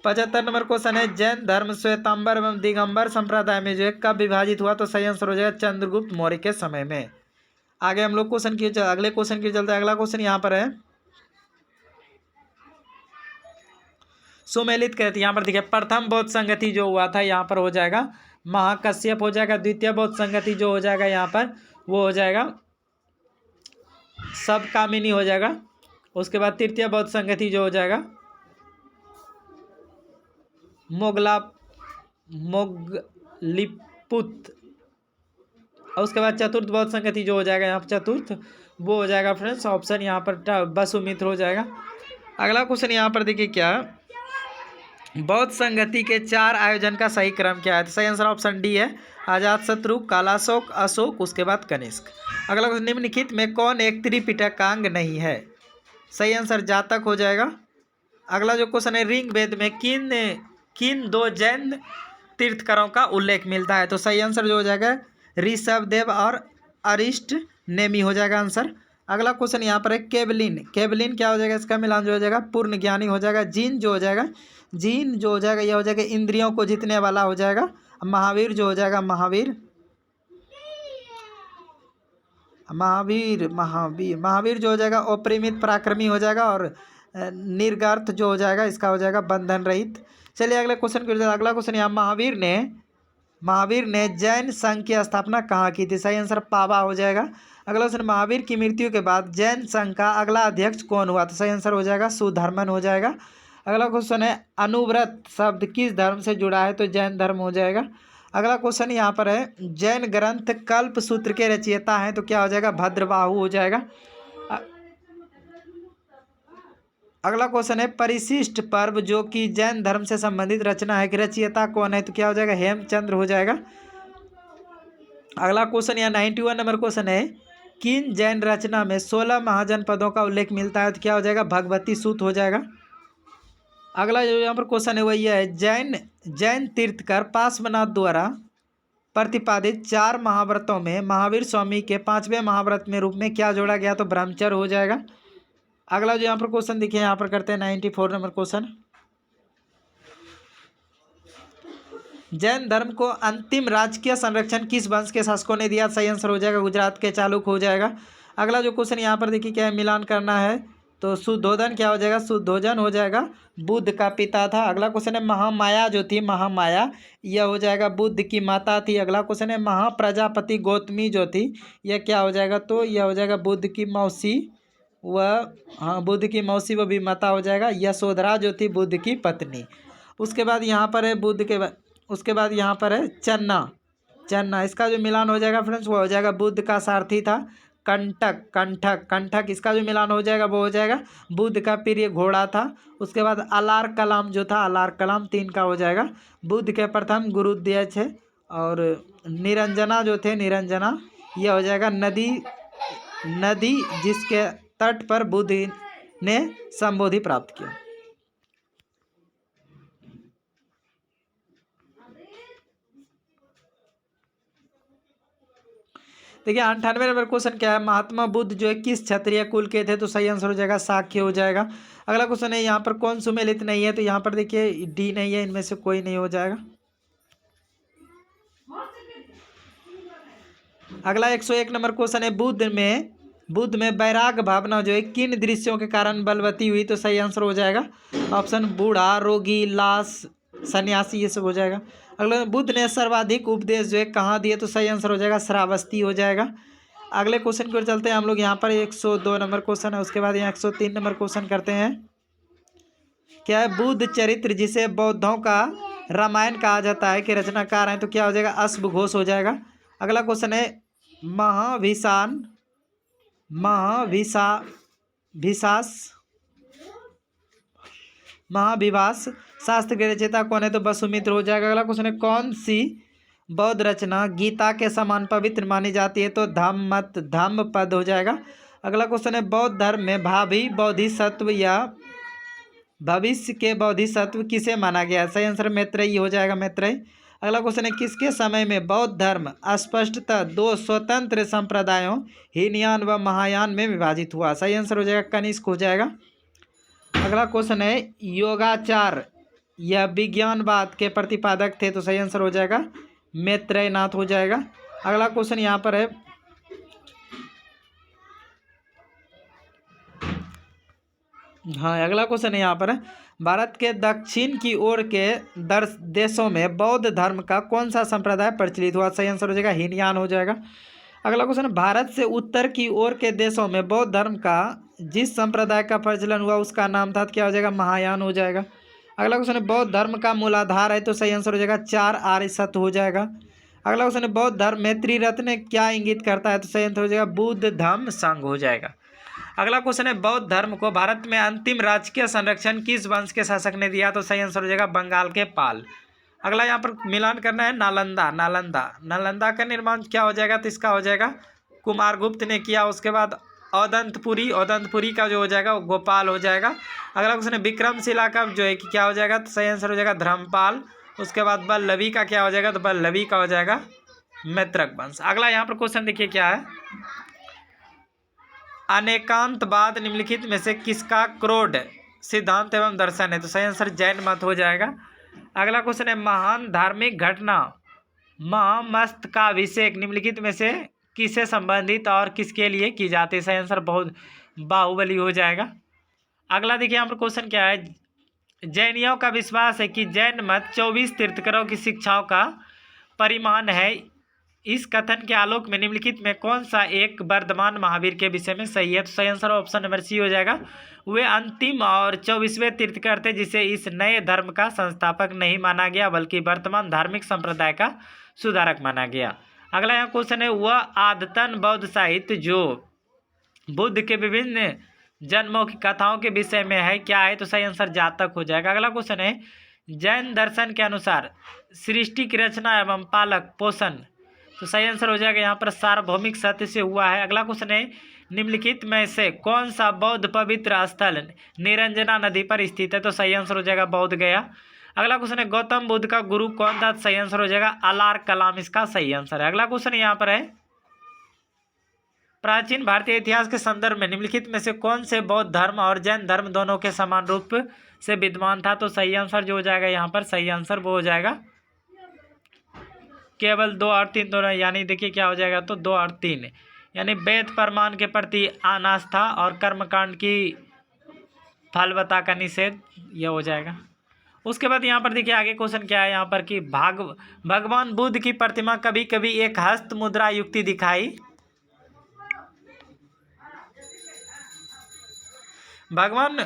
75 नंबर क्वेश्चन है जैन धर्म श्वेतांबर एवं दिगंबर संप्रदाय में जो है कब विभाजित हुआ, तो सही आंसर हो जाएगा चंद्रगुप्त मौर्य के समय में। आगे हम लोग अगले क्वेश्चन की चलते हैं। अगला क्वेश्चन यहाँ पर है सुमेलित कहते हैं, यहाँ पर देखिए प्रथम बौद्ध संगति जो हुआ था यहाँ पर हो जाएगा महाकश्यप हो जाएगा। द्वितीय बौद्ध संगति जो हो जाएगा यहाँ पर वो हो जाएगा सबकामिनी हो जाएगा। उसके बाद तृतीय बौद्ध संगति जो हो जाएगा मोगलिपुत। और उसके बाद चतुर्थ बौद्ध संगति जो हो जाएगा यहाँ पर चतुर्थ वो हो जाएगा फ्रेंड्स ऑप्शन यहाँ पर वसुमित्र हो जाएगा। अगला क्वेश्चन यहाँ पर देखिए क्या बौद्ध संगति के 4 आयोजन का सही क्रम क्या है, तो सही आंसर ऑप्शन डी है अजातशत्रु, कालाशोक, अशोक, उसके बाद कनिष्क। अगला क्वेश्चन निम्नलिखित में कौन एक त्रिपिटकांग नहीं है, सही आंसर जातक हो जाएगा। अगला जो क्वेश्चन है ऋग्वेद में किन 2 जैन तीर्थकरों का उल्लेख मिलता है, तो सही आंसर जो हो जाएगा ऋषभदेव और अरिष्ट नेमी हो जाएगा आंसर। अगला क्वेश्चन यहाँ पर है केवलिन क्या हो जाएगा, इसका मिलान जो हो जाएगा पूर्ण ज्ञानी हो जाएगा। जीन जो हो जाएगा यह हो जाएगा इंद्रियों को जीतने वाला हो जाएगा। महावीर जो हो जाएगा महावीर जो हो जाएगा अपरिमित पराक्रमी हो जाएगा। और निर्गर्थ जो हो जाएगा इसका हो जाएगा बंधन रहित। चलिए अगले क्वेश्चन की अगला क्वेश्चन यहाँ महावीर ने जैन संघ की स्थापना कहाँ की थी, सही आंसर पावा हो जाएगा। अगला क्वेश्चन महावीर की मृत्यु के बाद जैन संघ का अगला अध्यक्ष कौन हुआ, तो सही आंसर हो जाएगा सुधर्मन हो जाएगा। अगला क्वेश्चन है अनुव्रत शब्द किस धर्म से जुड़ा है, तो जैन धर्म हो जाएगा। अगला क्वेश्चन यहाँ पर है जैन ग्रंथ कल्प सूत्र के रचयिता हैं, तो क्या हो जाएगा भद्रबाहु हो जाएगा। अगला क्वेश्चन है परिशिष्ट पर्व जो कि जैन धर्म से संबंधित रचना है कि रचयिता कौन है, तो क्या हो जाएगा हेमचंद्र हो जाएगा। अगला क्वेश्चन यहाँ 91 नंबर क्वेश्चन है किन जैन रचना में 16 महाजनपदों का उल्लेख मिलता है, तो क्या हो जाएगा भगवती सूत हो जाएगा। अगला जो यहाँ पर क्वेश्चन है वही है जैन तीर्थकर पार्श्वनाथ द्वारा प्रतिपादित 4 महाव्रतों में महावीर स्वामी के 5वें महाव्रत में रूप में क्या जोड़ा गया, तो ब्रह्मचर्य हो जाएगा। अगला जो यहाँ पर क्वेश्चन देखिए यहाँ पर करते हैं 94 नंबर क्वेश्चन जैन धर्म को अंतिम राजकीय संरक्षण किस वंश के शासकों ने दिया, सही आंसर हो जाएगा गुजरात के चालुक हो जाएगा। अगला जो क्वेश्चन यहाँ पर देखिए क्या है मिलान करना है, तो शुद्धोधन क्या हो जाएगा शुद्धोधन हो जाएगा बुद्ध का पिता था। अगला क्वेश्चन है महामाया जो थी महामाया यह हो जाएगा बुद्ध की माता थी। अगला क्वेश्चन है महाप्रजापति गौतमी जो थी यह क्या हो जाएगा, तो यह हो जाएगा बुद्ध की मौसी बुद्ध की मौसी व भी माता हो जाएगा। यशोधरा जो थी बुद्ध की पत्नी। उसके बाद यहाँ पर है उसके बाद यहाँ पर है चन्ना इसका जो मिलान हो जाएगा फ्रेंड्स वो हो जाएगा बुद्ध का सारथी था। कंठक इसका जो मिलान हो जाएगा वो हो जाएगा बुद्ध का प्रिय घोड़ा था। उसके बाद अलार कलाम जो था अलार कलाम 3 का हो जाएगा बुद्ध के प्रथम गुरुदेव थे। और निरंजना जो थे निरंजना यह हो जाएगा नदी जिसके तट पर बुद्ध ने संबोधि प्राप्त किया। देखिए 98 नंबर क्वेश्चन क्या है महात्मा बुद्ध जो है किस क्षत्रिय कुल के थे, तो सही आंसर हो जाएगा शाक्य हो जाएगा। अगला क्वेश्चन है यहाँ पर कौन सुमेलित नहीं है, तो यहाँ पर देखिए डी नहीं है, इनमें से कोई नहीं हो जाएगा। अगला 101 नंबर क्वेश्चन है बुद्ध में वैराग भावना जो है किन दृश्यों के कारण बलवती हुई, तो सही आंसर हो जाएगा ऑप्शन बूढ़ा रोगी लाश सन्यासी ये सब हो जाएगा। अगला, बुद्ध ने सर्वाधिक उपदेश जो है कहाँ दिए, तो सही आंसर हो जाएगा श्रावस्ती हो जाएगा। अगले क्वेश्चन की ओर चलते हैं हम लोग। यहाँ पर 102 नंबर क्वेश्चन है, उसके बाद यहाँ 103 नंबर क्वेश्चन करते हैं। क्या है बुद्ध चरित्र जिसे बौद्धों का रामायण कहा जाता है, कि रचनाकार हैं, तो क्या हो जाएगा अश्वघोष हो जाएगा। अगला क्वेश्चन है महाभिसान महाभिसा भिसास महाविभास शास्त्र के रचयिता कौन है, तो वसुमित्र हो जाएगा। अगला क्वेश्चन है कौन सी बौद्ध रचना गीता के समान पवित्र मानी जाती है, तो धम्म पद हो जाएगा। अगला क्वेश्चन है बौद्ध धर्म में भावी बोधिसत्व या भविष्य के बोधिसत्व किसे माना गया है, सही आंसर मैत्रेयी हो जाएगा, मैत्रेय। अगला क्वेश्चन है किसके समय में बौद्ध धर्म स्पष्टतः दो स्वतंत्र संप्रदायों हीनयान व महायान में विभाजित हुआ, सही आंसर हो जाएगा कनिष्क हो जाएगा। अगला क्वेश्चन है योगाचार यह विज्ञानवाद के प्रतिपादक थे, तो सही आंसर हो जाएगा मैत्रेयनाथ हो जाएगा। अगला क्वेश्चन यहाँ पर है हाँ, अगला क्वेश्चन है यहाँ पर भारत के दक्षिण की ओर के देशों में बौद्ध धर्म का कौन सा संप्रदाय प्रचलित हुआ, सही आंसर हो जाएगा हीनयान हो जाएगा। अगला क्वेश्चन, भारत से उत्तर की ओर के देशों में बौद्ध धर्म का जिस संप्रदाय का प्रचलन हुआ उसका नाम था, क्या हो जाएगा महायान हो जाएगा। अगला क्वेश्चन है बौद्ध धर्म का मूलाधार है, तो सही आंसर हो जाएगा 4 आर्य सत्य हो जाएगा। अगला क्वेश्चन है बौद्ध धर्म में त्रिरत्न क्या इंगित करता है, तो सही आंसर हो जाएगा बुद्ध धम्म संघ हो जाएगा। अगला क्वेश्चन है बौद्ध धर्म को भारत में अंतिम राजकीय संरक्षण किस वंश के शासक ने दिया, तो सही आंसर हो जाएगा बंगाल के पाल। अगला यहाँ पर मिलान करना है नालंदा का निर्माण क्या हो जाएगा, तो इसका हो जाएगा कुमारगुप्त ने किया। उसके बाद औदंतपुरी का जो हो जाएगा वो गोपाल हो जाएगा। अगला क्वेश्चन है विक्रमशिला का जो है कि क्या हो जाएगा, तो सही आंसर हो जाएगा धर्मपाल। उसके बाद बल्लवी का क्या हो जाएगा, तो बल्लवी का हो जाएगा मैत्रक वंश। अगला यहाँ पर क्वेश्चन देखिए क्या है, अनेकांतवाद निम्नलिखित में से किसका क्रोध सिद्धांत एवं दर्शन है, तो सही आंसर जैन मत हो जाएगा। अगला क्वेश्चन है महान धार्मिक घटना महामस्तकाभिषेक निम्नलिखित में से किससे संबंधित और किसके लिए की जाती है, सही आंसर बहुत बाहुबली हो जाएगा। अगला देखिए यहाँ पर क्वेश्चन क्या है, जैनियों का विश्वास है कि जैन मत 24 तीर्थंकरों की शिक्षाओं का परिमाण है। इस कथन के आलोक में निम्नलिखित में कौन सा एक वर्धमान महावीर के विषय में सही है, तो सही आंसर ऑप्शन नंबर सी हो जाएगा। वे अंतिम और 24वें तीर्थंकर थे जिसे इस नए धर्म का संस्थापक नहीं माना गया बल्कि वर्तमान धार्मिक संप्रदाय का सुधारक माना गया। अगला यहाँ क्वेश्चन है वह आदतन बौद्ध साहित्य जो बुद्ध के विभिन्न जन्मों की कथाओं के विषय में है क्या है, तो सही आंसर जातक हो जाएगा। अगला क्वेश्चन है जैन दर्शन के अनुसार सृष्टि की रचना एवं पालक पोषण, तो सही आंसर हो जाएगा यहाँ पर सार्वभौमिक सत्य से हुआ है। अगला क्वेश्चन है निम्नलिखित में से कौन सा बौद्ध पवित्र स्थल निरंजना नदी पर स्थित है, तो सही आंसर हो जाएगा बौद्ध गया। अगला क्वेश्चन है गौतम बुद्ध का गुरु कौन था, सही आंसर हो जाएगा अलार कलाम इसका सही आंसर है। अगला क्वेश्चन यहाँ पर है प्राचीन भारतीय इतिहास के संदर्भ में निम्नलिखित में से कौन से बौद्ध धर्म और जैन धर्म दोनों के समान रूप से विद्यमान था, तो सही आंसर जो हो जाएगा यहाँ पर सही आंसर वो हो जाएगा केवल 2 और 3 दोनों, यानी देखिए क्या हो जाएगा तो 2 और 3, यानी वेद प्रमाण के प्रति अनास्था और कर्मकांड की फलवत्ता का निषेध, यह हो जाएगा। उसके बाद यहाँ पर देखिए आगे क्वेश्चन क्या है यहाँ पर कि भगवान बुद्ध की प्रतिमा कभी कभी एक हस्त मुद्रा युक्ति दिखाई भगवान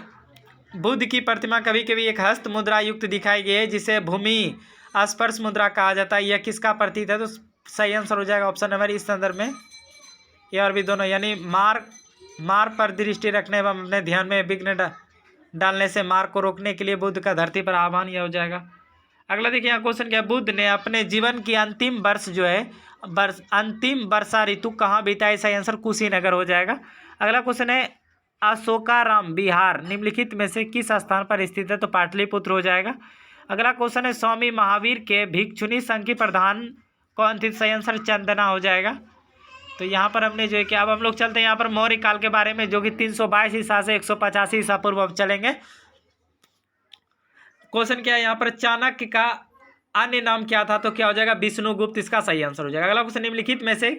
बुद्ध की प्रतिमा कभी कभी एक हस्त मुद्रा युक्त दिखाई गई है जिसे भूमि स्पर्श मुद्रा कहा जाता है, यह किसका प्रतीक है, तो सही आंसर हो जाएगा ऑप्शन नंबर इस संदर्भ में ये और भी दोनों, यानी मार पर दृष्टि रखने एवं अपने ध्यान में विघ्न डालने से मार को रोकने के लिए बुद्ध का धरती पर आह्वान, यह हो जाएगा। अगला देखिए यहाँ क्वेश्चन क्या, बुद्ध ने अपने जीवन की अंतिम वर्ष जो है अंतिम वर्षा ऋतु कहाँ बिताई, सही आंसर कुशीनगर हो जाएगा। अगला क्वेश्चन है अशोकाराम बिहार निम्नलिखित में से किस स्थान पर स्थित है, तो पाटलिपुत्र हो जाएगा। अगला क्वेश्चन है स्वामी महावीर के भिक्षुणी संघ की प्रधान कौन थी, सही आंसर चंदना हो जाएगा। तो यहाँ पर हमने जो है कि अब हम लोग चलते हैं यहाँ पर मौर्य काल के बारे में जो कि 322 ईसा से 185 ईसा पूर्व अब चलेंगे। क्वेश्चन क्या है यहाँ पर चाणक्य का अन्य नाम क्या था, तो क्या हो जाएगा विष्णुगुप्त इसका सही आंसर हो जाएगा। अगला क्वेश्चन निम्नलिखित में से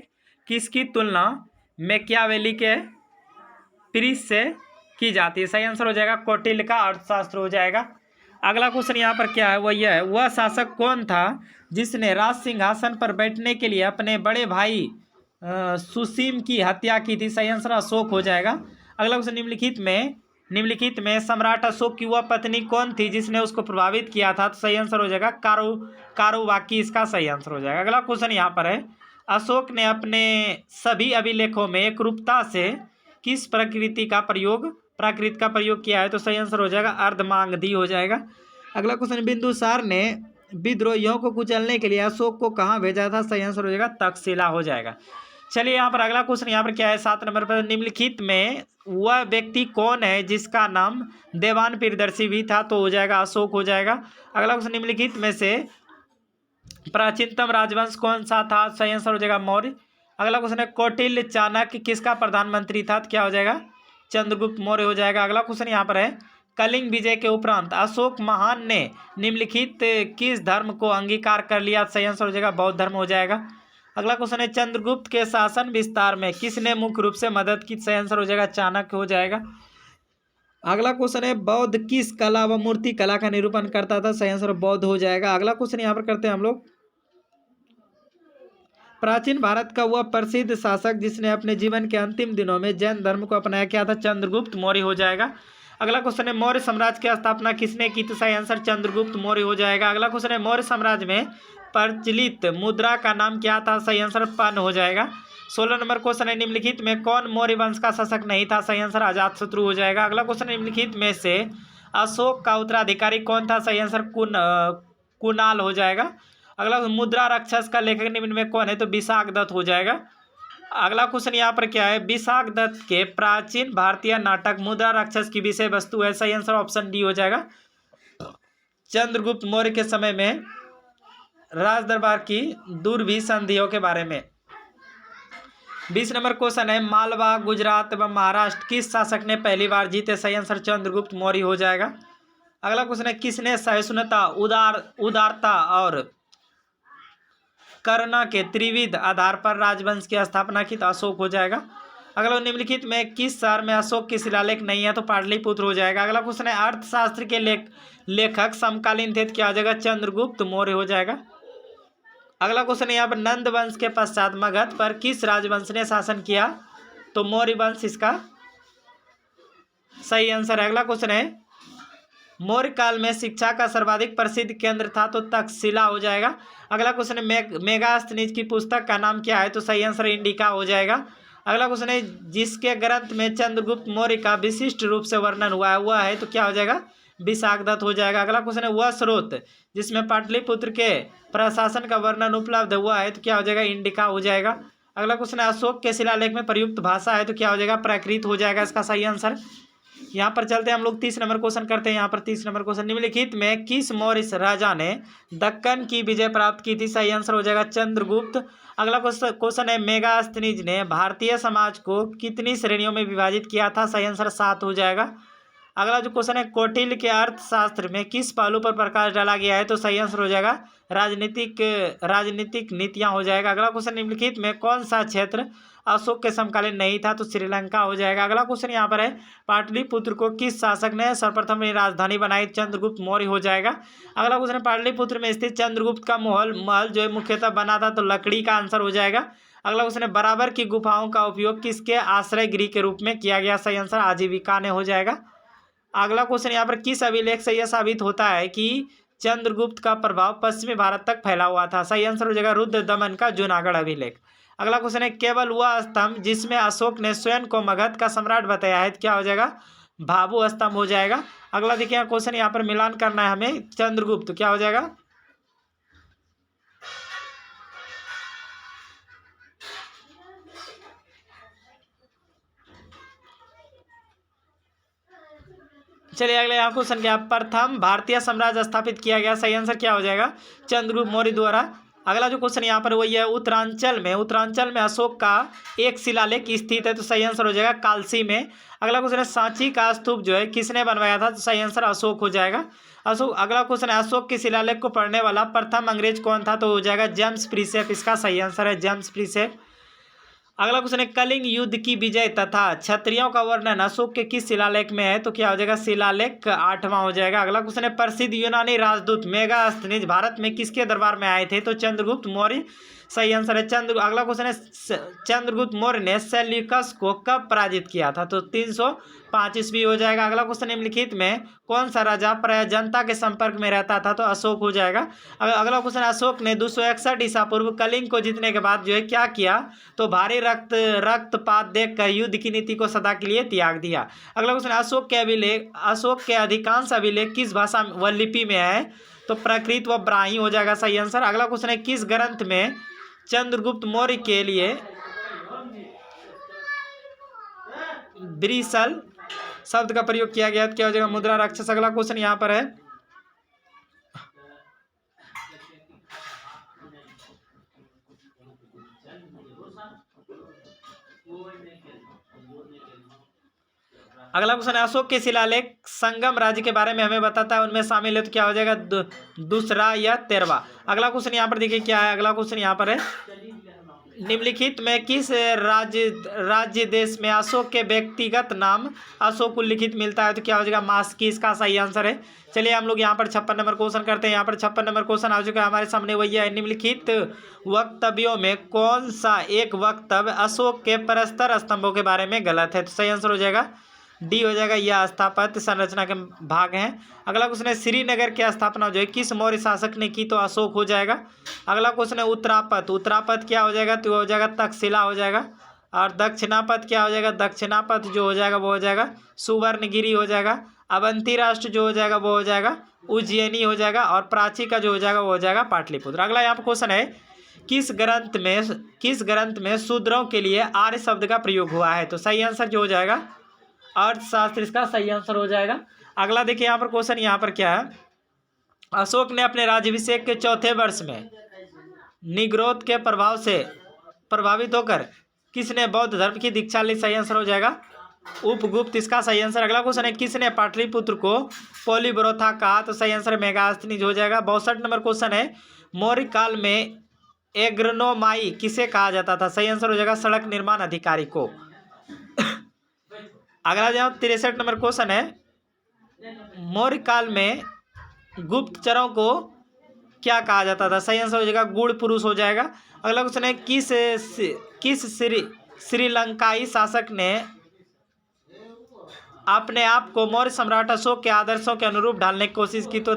किसकी तुलना मैकियावेली के प्रीस से की जाती है, सही आंसर हो जाएगा कौटिल्य का अर्थशास्त्र हो जाएगा। अगला क्वेश्चन यहाँ पर क्या है, वह यह है, वह शासक कौन था जिसने राज सिंहासन पर बैठने के लिए अपने बड़े भाई सुसीम की हत्या की थी? सही आंसर अशोक हो जाएगा। अगला क्वेश्चन, निम्नलिखित में सम्राट अशोक की वह पत्नी कौन थी जिसने उसको प्रभावित किया था? तो सही आंसर हो जाएगा कारोबाकी, इसका सही आंसर हो जाएगा। अगला क्वेश्चन यहाँ पर है, अशोक ने अपने सभी अभिलेखों में एकरूपता से किस प्राकृत का प्रयोग किया है? तो सही आंसर हो जाएगा अर्धमांगधी हो जाएगा। अगला क्वेश्चन, बिंदुसार ने विद्रोहियों को कुचलने के लिए अशोक को कहाँ भेजा था? सही आंसर हो जाएगा तक्षशिला हो जाएगा। चलिए यहाँ पर अगला क्वेश्चन यहाँ पर क्या है, 7 नंबर पर, निम्नलिखित में वह व्यक्ति कौन है जिसका नाम देवान प्रियदर्शी भी था? तो हो जाएगा अशोक हो जाएगा। अगला क्वेश्चन, निम्नलिखित में से प्राचीनतम राजवंश कौन सा था? सही आंसर हो जाएगा मौर्य। अगला क्वेश्चन है, कौटिल्य चाणक्य किसका प्रधानमंत्री था? तो क्या हो जाएगा चंद्रगुप्त मौर्य हो जाएगा। अगला क्वेश्चन यहाँ पर है, कलिंग विजय के उपरांत अशोक महान ने निम्नलिखित किस धर्म को अंगीकार कर लिया? सही आंसर हो जाएगा बौद्ध धर्म हो जाएगा। अगला क्वेश्चन है, चंद्रगुप्त के शासन विस्तार में किसने मुख्य रूप से मदद की? सही आंसर हो जाएगा चाणक्य हो जाएगा। अगला क्वेश्चन है, बौद्ध किस कला व मूर्ति कला का निरूपण करता था? सही आंसर बौद्ध हो जाएगा। अगला क्वेश्चन यहाँ पर करते हैं हम लोग, प्राचीन भारत का वह प्रसिद्ध शासक जिसने अपने जीवन के अंतिम दिनों में जैन धर्म को अपनाया क्या था? चंद्रगुप्त मौर्य हो जाएगा। अगला क्वेश्चन है, मौर्य साम्राज्य की स्थापना किसने की? तो सही आंसर चंद्रगुप्त मौर्य हो जाएगा। अगला क्वेश्चन है, मौर्य साम्राज्य में प्रचलित मुद्रा का नाम क्या था? सही आंसर पन हो जाएगा। 16 नंबर क्वेश्चन है, निम्नलिखित में कौन मौर्य वंश का शासक नहीं था? सही आंसर अजातशत्रु हो जाएगा। अगला क्वेश्चन, निम्नलिखित में से अशोक का उत्तराधिकारी कौन था? सही आंसर कुणाल हो जाएगा। अगला, मुद्रा राक्षस का लेखक निम्न में कौन है? तो विशाख दत्त हो जाएगा। अगला क्वेश्चन यहाँ पर क्या है, विशाख दत्त के प्राचीन भारतीय नाटक मुद्रा राक्षस की विषय वस्तु है? सही आंसर ऑप्शन डी हो जाएगा। चंद्रगुप्त मौर्य के समय में राज दरबार की दूरभी संधियों के बारे में। 20 नंबर क्वेश्चन है, मालवा, गुजरात व महाराष्ट्र किस शासक ने पहली बार जीते? सही आंसर चंद्रगुप्त मौर्य हो जाएगा। अगला क्वेश्चन है, किसने सहिष्णुता, उदारता और करुणा के त्रिविध आधार पर राजवंश की स्थापना की? तो अशोक हो जाएगा। अगला, निम्नलिखित में किस शहर में अशोक की शिलालेख नहीं है? तो पाटलिपुत्र हो जाएगा। अगला क्वेश्चन है, अर्थशास्त्र के लेखक समकालीन थे? क्या हो जाएगा चंद्रगुप्त मौर्य हो जाएगा। अगला क्वेश्चन है, यहाँ पर नंद वंश के पश्चात मगध पर किस राजवंश ने शासन किया? तो मौर्य वंश इसका सही आंसर है। अगला क्वेश्चन है, मौर्य काल में शिक्षा का सर्वाधिक प्रसिद्ध केंद्र था? तो तक्षशिला हो जाएगा। अगला क्वेश्चन है, मेगास्थनीज की पुस्तक का नाम क्या है? तो सही आंसर इंडिका हो जाएगा। अगला क्वेश्चन है, जिसके ग्रंथ में चंद्रगुप्त मौर्य का विशिष्ट रूप से वर्णन हुआ है वह है? तो क्या हो जाएगा विशाख दत्त हो जाएगा। अगला क्वेश्चन है, वह स्रोत जिसमें पाटलिपुत्र के प्रशासन का वर्णन उपलब्ध हुआ है? तो क्या हो जाएगा इंडिका हो जाएगा। अगला क्वेश्चन है, अशोक के शिलालेख में प्रयुक्त भाषा है? तो क्या हो जाएगा प्राकृत हो जाएगा इसका सही आंसर। यहाँ पर चलते हैं हम लोग 30 नंबर क्वेश्चन करते हैं। यहाँ पर 30 नंबर क्वेश्चन, निम्नलिखित में किस मौर्य राजा ने दक्कन की विजय प्राप्त की थी? सही आंसर हो जाएगा चंद्रगुप्त। अगला क्वेश्चन है, मेगास्थनीज ने भारतीय समाज को कितनी श्रेणियों में विभाजित किया था? सही आंसर 7 हो जाएगा। अगला जो क्वेश्चन है, कौटिल्य के अर्थशास्त्र में किस पहलू पर प्रकाश डाला गया है? तो सही आंसर हो जाएगा राजनीतिक नीतियां हो जाएगा। अगला क्वेश्चन, निम्नलिखित में कौन सा क्षेत्र अशोक के समकालीन नहीं था? तो श्रीलंका हो जाएगा। अगला क्वेश्चन यहाँ पर है, पाटलिपुत्र को किस शासक ने सर्वप्रथम अपनी राजधानी बनाई? चंद्रगुप्त मौर्य हो जाएगा। अगला क्वेश्चन है, पाटलिपुत्र में स्थित चंद्रगुप्त का महल जो है मुख्यतः बना था? तो लकड़ी का आंसर हो जाएगा। अगला क्वेश्चन है, बराबर की गुफाओं का उपयोग किसके आश्रय गृह के रूप में किया गया? सही आंसर आजीविका ने हो जाएगा। अगला क्वेश्चन यहाँ पर, किस अभिलेख से यह साबित होता है कि चंद्रगुप्त का प्रभाव पश्चिमी भारत तक फैला हुआ था? सही आंसर हो जाएगा रुद्र दमन का जूनागढ़ अभिलेख। अगला क्वेश्चन है, केवल वह स्तंभ जिसमें अशोक ने स्वयं को मगध का सम्राट बताया है? क्या हो जाएगा भाभु स्तंभ हो जाएगा। अगला देखिए क्वेश्चन यहाँ पर मिलान करना है हमें चंद्रगुप्त, क्या हो जाएगा चलिए अगले यहाँ क्वेश्चन क्या, प्रथम भारतीय साम्राज्य स्थापित किया गया? सही आंसर क्या हो जाएगा चंद्रगुप्त मौर्य द्वारा। अगला जो क्वेश्चन यहाँ पर वही है, उत्तरांचल में अशोक का एक शिलालेख स्थित है? तो सही आंसर हो जाएगा कालसी में। अगला क्वेश्चन है, सांची का स्तूप जो है किसने बनवाया था? तो सही आंसर अशोक हो जाएगा अशोक। अगला क्वेश्चन है, अशोक के शिलालेख को पढ़ने वाला प्रथम अंग्रेज कौन था? तो हो जाएगा जेम्स प्रिंसेप, इसका सही आंसर है जेम्स प्रिंसेप। अगला क्वेश्चन है कलिंग युद्ध की विजय तथा क्षत्रियों का वर्णन अशोक के किस शिलालेख में है? तो क्या हो जाएगा? शिलालेख 8वां हो जाएगा। अगला क्वेश्चन है प्रसिद्ध यूनानी राजदूत मेगास्थनीज भारत में किसके दरबार में आए थे? तो चंद्रगुप्त मौर्य सही आंसर है। अगला क्वेश्चन है चंद्रगुप्त मौर्य ने सेल्यूकस को कब पराजित किया था? तो 305 ईस्वी हो जाएगा। अगला क्वेश्चन निम्नलिखित में कौन सा राजा प्राय जनता के संपर्क में रहता था? तो अशोक हो जाएगा। अगला क्वेश्चन अशोक ने 261 ईसा पूर्व कलिंग को जीतने के बाद जो है क्या किया? तो भारी रक्तपात देखकर युद्ध की नीति को सदा के लिए त्याग दिया। अगला क्वेश्चन अशोक के अधिकांश अभिलेख किस भाषा व लिपि में है? तो प्राकृत व ब्राह्मी हो जाएगा सही आंसर। अगला क्वेश्चन है किस ग्रंथ में चंद्रगुप्त मौर्य के लिए ब्रिसल शब्द का प्रयोग किया गया? तो क्या हो जाएगा? मुद्रा राक्षस। अगला क्वेश्चन यहाँ पर है अगला क्वेश्चन है अशोक के शिलालेख संगम राज्य के बारे में हमें बताता है, उनमें शामिल है। तो क्या हो जाएगा? दूसरा या 13वां। अगला क्वेश्चन यहाँ पर देखिए क्या है। अगला क्वेश्चन यहाँ पर है निम्नलिखित में किस राज्य देश में अशोक के व्यक्तिगत नाम अशोक उल्लिखित मिलता है? तो क्या हो जाएगा? मास्की इसका सही आंसर है। चलिए हम लोग यहाँ पर 56 नंबर क्वेश्चन करते हैं। यहाँ पर 56 नंबर क्वेश्चन आ चुका है हमारे सामने, वही है निम्नलिखित वक्तव्यों में कौन सा एक वक्तव्य अशोक के परस्पर स्तंभों के बारे में गलत है? तो सही आंसर हो जाएगा डी हो जाएगा। यह स्थापत्य संरचना के भाग हैं। अगला क्वेश्चन है श्रीनगर की स्थापना जो है किस मौर्य शासक ने की? तो अशोक हो जाएगा। अगला क्वेश्चन है उत्तरापथ क्या हो जाएगा? तो हो जाएगा तक्षशिला हो जाएगा। और दक्षिणापथ क्या हो जाएगा? दक्षिणापथ जो हो जाएगा वो हो जाएगा सुवर्णगिरी हो जाएगा। अवंती राष्ट्र जो हो जाएगा वो हो जाएगा उज्जैनी हो जाएगा। और प्राची का जो हो जाएगा वो हो जाएगा पाटलिपुत्र। अगला यहाँ पर क्वेश्चन है किस ग्रंथ में शूद्रों के लिए आर्य शब्द का प्रयोग हुआ है? तो सही आंसर जो हो जाएगा अर्थशास्त्र इसका सही आंसर हो जाएगा। अगला देखिए यहाँ पर क्वेश्चन यहाँ पर क्या है अशोक ने अपने राज्याभिषेक के चौथे वर्ष में निग्रोध के प्रभाव से प्रभावित होकर किसने बौद्ध धर्म की दीक्षा ली? सही आंसर हो जाएगा उपगुप्त इसका सही आंसर। अगला क्वेश्चन है किसने पाटलिपुत्र को पोलिब्रोथा कहा? तो सही आंसर मेगास्थनीज हो जाएगा। 62 नंबर क्वेश्चन है मौर्य काल में एग्रोनोमाई किसे कहा जाता था? सही आंसर हो जाएगा सड़क निर्माण अधिकारी को। अगला जो 63 नंबर क्वेश्चन है मौर्य काल में गुप्तचरों को क्या कहा जाता था? सही आंसर हो जाएगा गुड़ पुरुष हो जाएगा। अगला क्वेश्चन है किस श्रीलंकाई शासक ने अपने आप को मौर्य सम्राट अशोक के आदर्शों के अनुरूप ढालने की कोशिश की? तो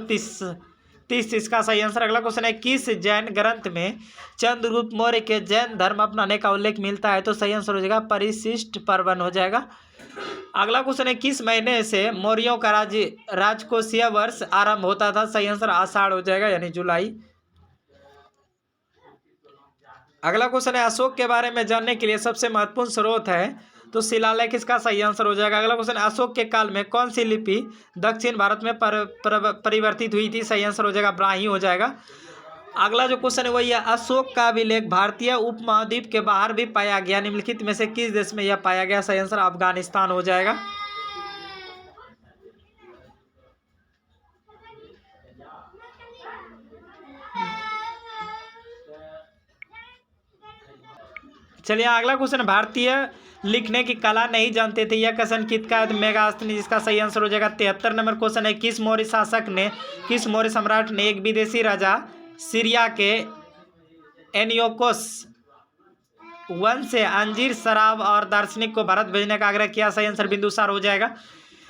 30 इसका सही आंसर। अगला क्वेश्चन है किस जैन ग्रंथ में चंद्रगुप्त मौर्य के जैन धर्म अपनाने का उल्लेख मिलता है? तो सही आंसर हो जाएगा परिशिष्ट पर्वन हो जाएगा। अगला क्वेश्चन है किस महीने से मौर्यों का राजकोषीय वर्ष आरंभ होता था? सही आंसर आषाढ़ हो जाएगा यानी जुलाई। अगला क्वेश्चन है अशोक के बारे में जानने के लिए सबसे महत्वपूर्ण स्रोत है? तो शिलालेख इसका सही आंसर हो जाएगा। अगला क्वेश्चन अशोक के काल में कौन सी लिपि दक्षिण भारत में परिवर्तित हुई थी? सही आंसर हो जाएगा ब्राह्मी हो जाएगा। अगला जो क्वेश्चन है वही है अशोक का अभिलेख भारतीय उपमहाद्वीप के बाहर भी पाया गया, निम्नलिखित में से किस देश में यह पाया गया? सही आंसर अफगानिस्तान हो जाएगा। चलिए अगला क्वेश्चन भारतीय लिखने की कला नहीं जानते थे यह कथन किसका है? तो मेगास्थनीज जिसका सही आंसर हो जाएगा। 73 नंबर क्वेश्चन है किस मौर्य सम्राट ने एक विदेशी राजा सीरिया के एनियोकोस वंश से अंजीर शराब और दार्शनिक को भारत भेजने का आग्रह किया? सही आंसर बिंदुसार हो जाएगा।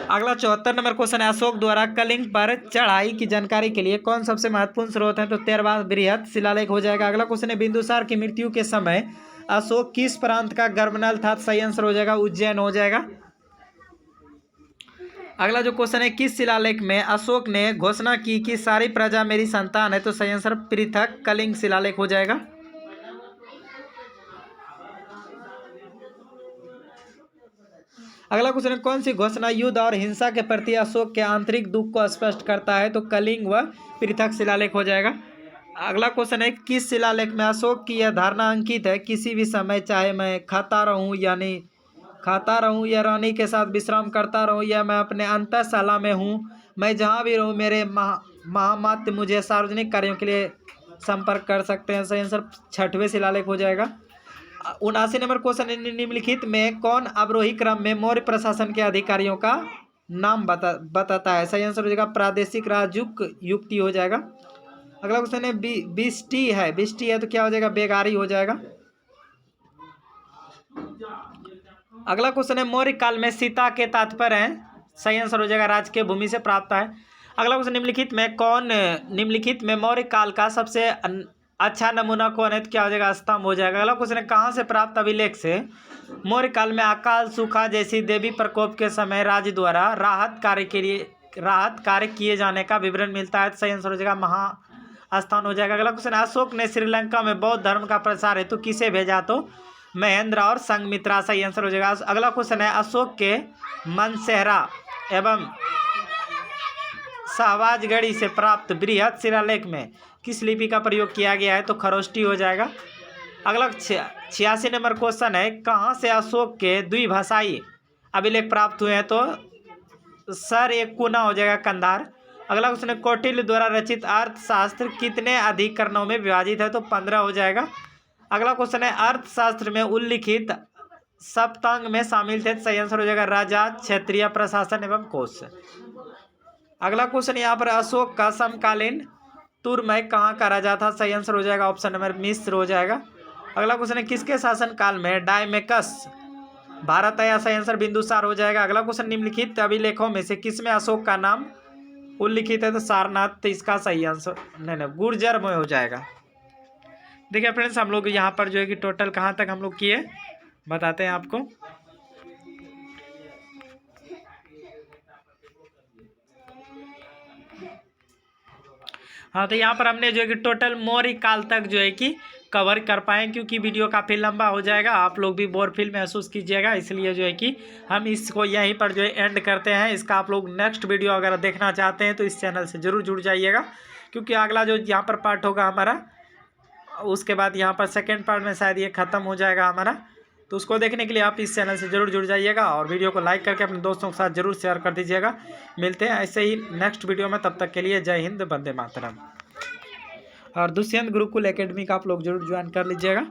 अगला 74 नंबर क्वेश्चन है अशोक द्वारा कलिंग पर चढ़ाई की जानकारी के लिए कौन सबसे महत्वपूर्ण स्रोत है? तो 13वां बृहत शिलालेख हो जाएगा। अगला क्वेश्चन है बिंदुसार की मृत्यु के समय अशोक किस प्रांत का गवर्नर था? सही आंसर हो जाएगा उज्जैन हो जाएगा। अगला जो क्वेश्चन है किस शिलालेख में अशोक ने घोषणा की कि सारी प्रजा मेरी संतान है? तो सही आंसर पृथक कलिंग शिलालेख हो जाएगा। अगला क्वेश्चन है कौन सी घोषणा युद्ध और हिंसा के प्रति अशोक के आंतरिक दुख को स्पष्ट करता है? तो कलिंग व पृथक शिलालेख हो जाएगा। अगला क्वेश्चन है किस शिलालेख में अशोक की यह धारणा अंकित है किसी भी समय चाहे मैं खाता रहूं या रानी के साथ विश्राम करता रहूं या मैं अपने अंतःशाला में हूं, मैं जहां भी रहूं मेरे महामात्य मुझे सार्वजनिक कार्यों के लिए संपर्क कर सकते हैं? सही आंसर 6वें शिलालेख हो जाएगा। 79 नंबर क्वेश्चन, निम्नलिखित में कौन अवरोही क्रम में मौर्य प्रशासन के अधिकारियों का नाम बताता है? सही आंसर हो जाएगा प्रादेशिक राजयुक्त युक्ति हो जाएगा। अगला क्वेश्चन है बिस्टी है तो क्या हो जाएगा? बेगारी हो जाएगा। अगला क्वेश्चन है मौर्य काल में सीता के तात्पर्य है? सही आंसर हो जाएगा राजकीय भूमि से प्राप्त है। अगला क्वेश्चन, निम्नलिखित में मौर्य काल का सबसे अच्छा नमूना कौन है? तो क्या हो जाएगा? स्तंभ हो जाएगा। अगला क्वेश्चन है कहाँ से प्राप्त अभिलेख से मौर्य काल में अकाल सूखा जैसी देवी प्रकोप के समय राज्य द्वारा राहत कार्य किए जाने का विवरण मिलता है? तो सही आंसर हो जाएगा महास्थान हो जाएगा। अगला क्वेश्चन, अशोक ने श्रीलंका में बौद्ध धर्म का प्रसार हेतु किसे भेजा? तो महेंद्र और संघमित्रा। सही आंसर हो जाएगा। अगला क्वेश्चन है अशोक के मनसेहरा एवं शाहबाजगढ़ी से प्राप्त बृहद शिलालेख में किस लिपि का प्रयोग किया गया है? तो खरोष्टी हो जाएगा। अगला 86 नंबर क्वेश्चन है कहाँ से अशोक के द्विभाषाई अभिलेख प्राप्त हुए हैं? तो सर एक कुना हो जाएगा कंधार। अगला क्वेश्चन है कौटिल्य द्वारा रचित अर्थशास्त्र कितने अधिकरणों में विभाजित है? तो 15 हो जाएगा। अगला क्वेश्चन है अर्थशास्त्र में उल्लिखित सप्तांग में शामिल थे? सही आंसर हो जाएगा राजा, क्षत्रिय, प्रशासन एवं कोश। अगला क्वेश्चन यहाँ पर अशोक का समकालीन तुर्मय कहाँ का राजा था? सही आंसर हो जाएगा ऑप्शन नंबर मिस्र हो जाएगा। अगला क्वेश्चन है किसके शासन काल में डायमेकस भारत आया? सही आंसर बिंदुसार हो जाएगा। अगला क्वेश्चन, निम्नलिखित अभिलेखों में से किसमें अशोक का नाम उल्लिखित है? तो सारनाथ। तो इसका सही आंसर नहीं गुर्जर में हो जाएगा। देखिए फ्रेंड्स, हम लोग यहाँ पर जो है कि टोटल कहाँ तक हम लोग किए बताते हैं आपको। हाँ, तो यहाँ पर हमने जो है कि टोटल मौर्य काल तक जो है कि कवर कर पाए, क्योंकि वीडियो काफ़ी लंबा हो जाएगा, आप लोग भी बोर फील महसूस कीजिएगा, इसलिए जो है कि हम इसको यहीं पर जो है एंड करते हैं। इसका आप लोग नेक्स्ट वीडियो अगर देखना चाहते हैं तो इस चैनल से ज़रूर जुड़ जाइएगा, क्योंकि अगला जो यहाँ पर पार्ट होगा हमारा, उसके बाद यहाँ पर सेकेंड पार्ट में शायद ये ख़त्म हो जाएगा हमारा। तो उसको देखने के लिए आप इस चैनल से ज़रूर जुड़ जाइएगा और वीडियो को लाइक करके अपने दोस्तों के साथ ज़रूर शेयर कर दीजिएगा। मिलते हैं ऐसे ही नेक्स्ट वीडियो में, तब तक के लिए जय हिंद, वंदे मातरम। और दुष्यंत गुरुकुल एकेडमी का आप लोग जरूर ज्वाइन कर लीजिएगा।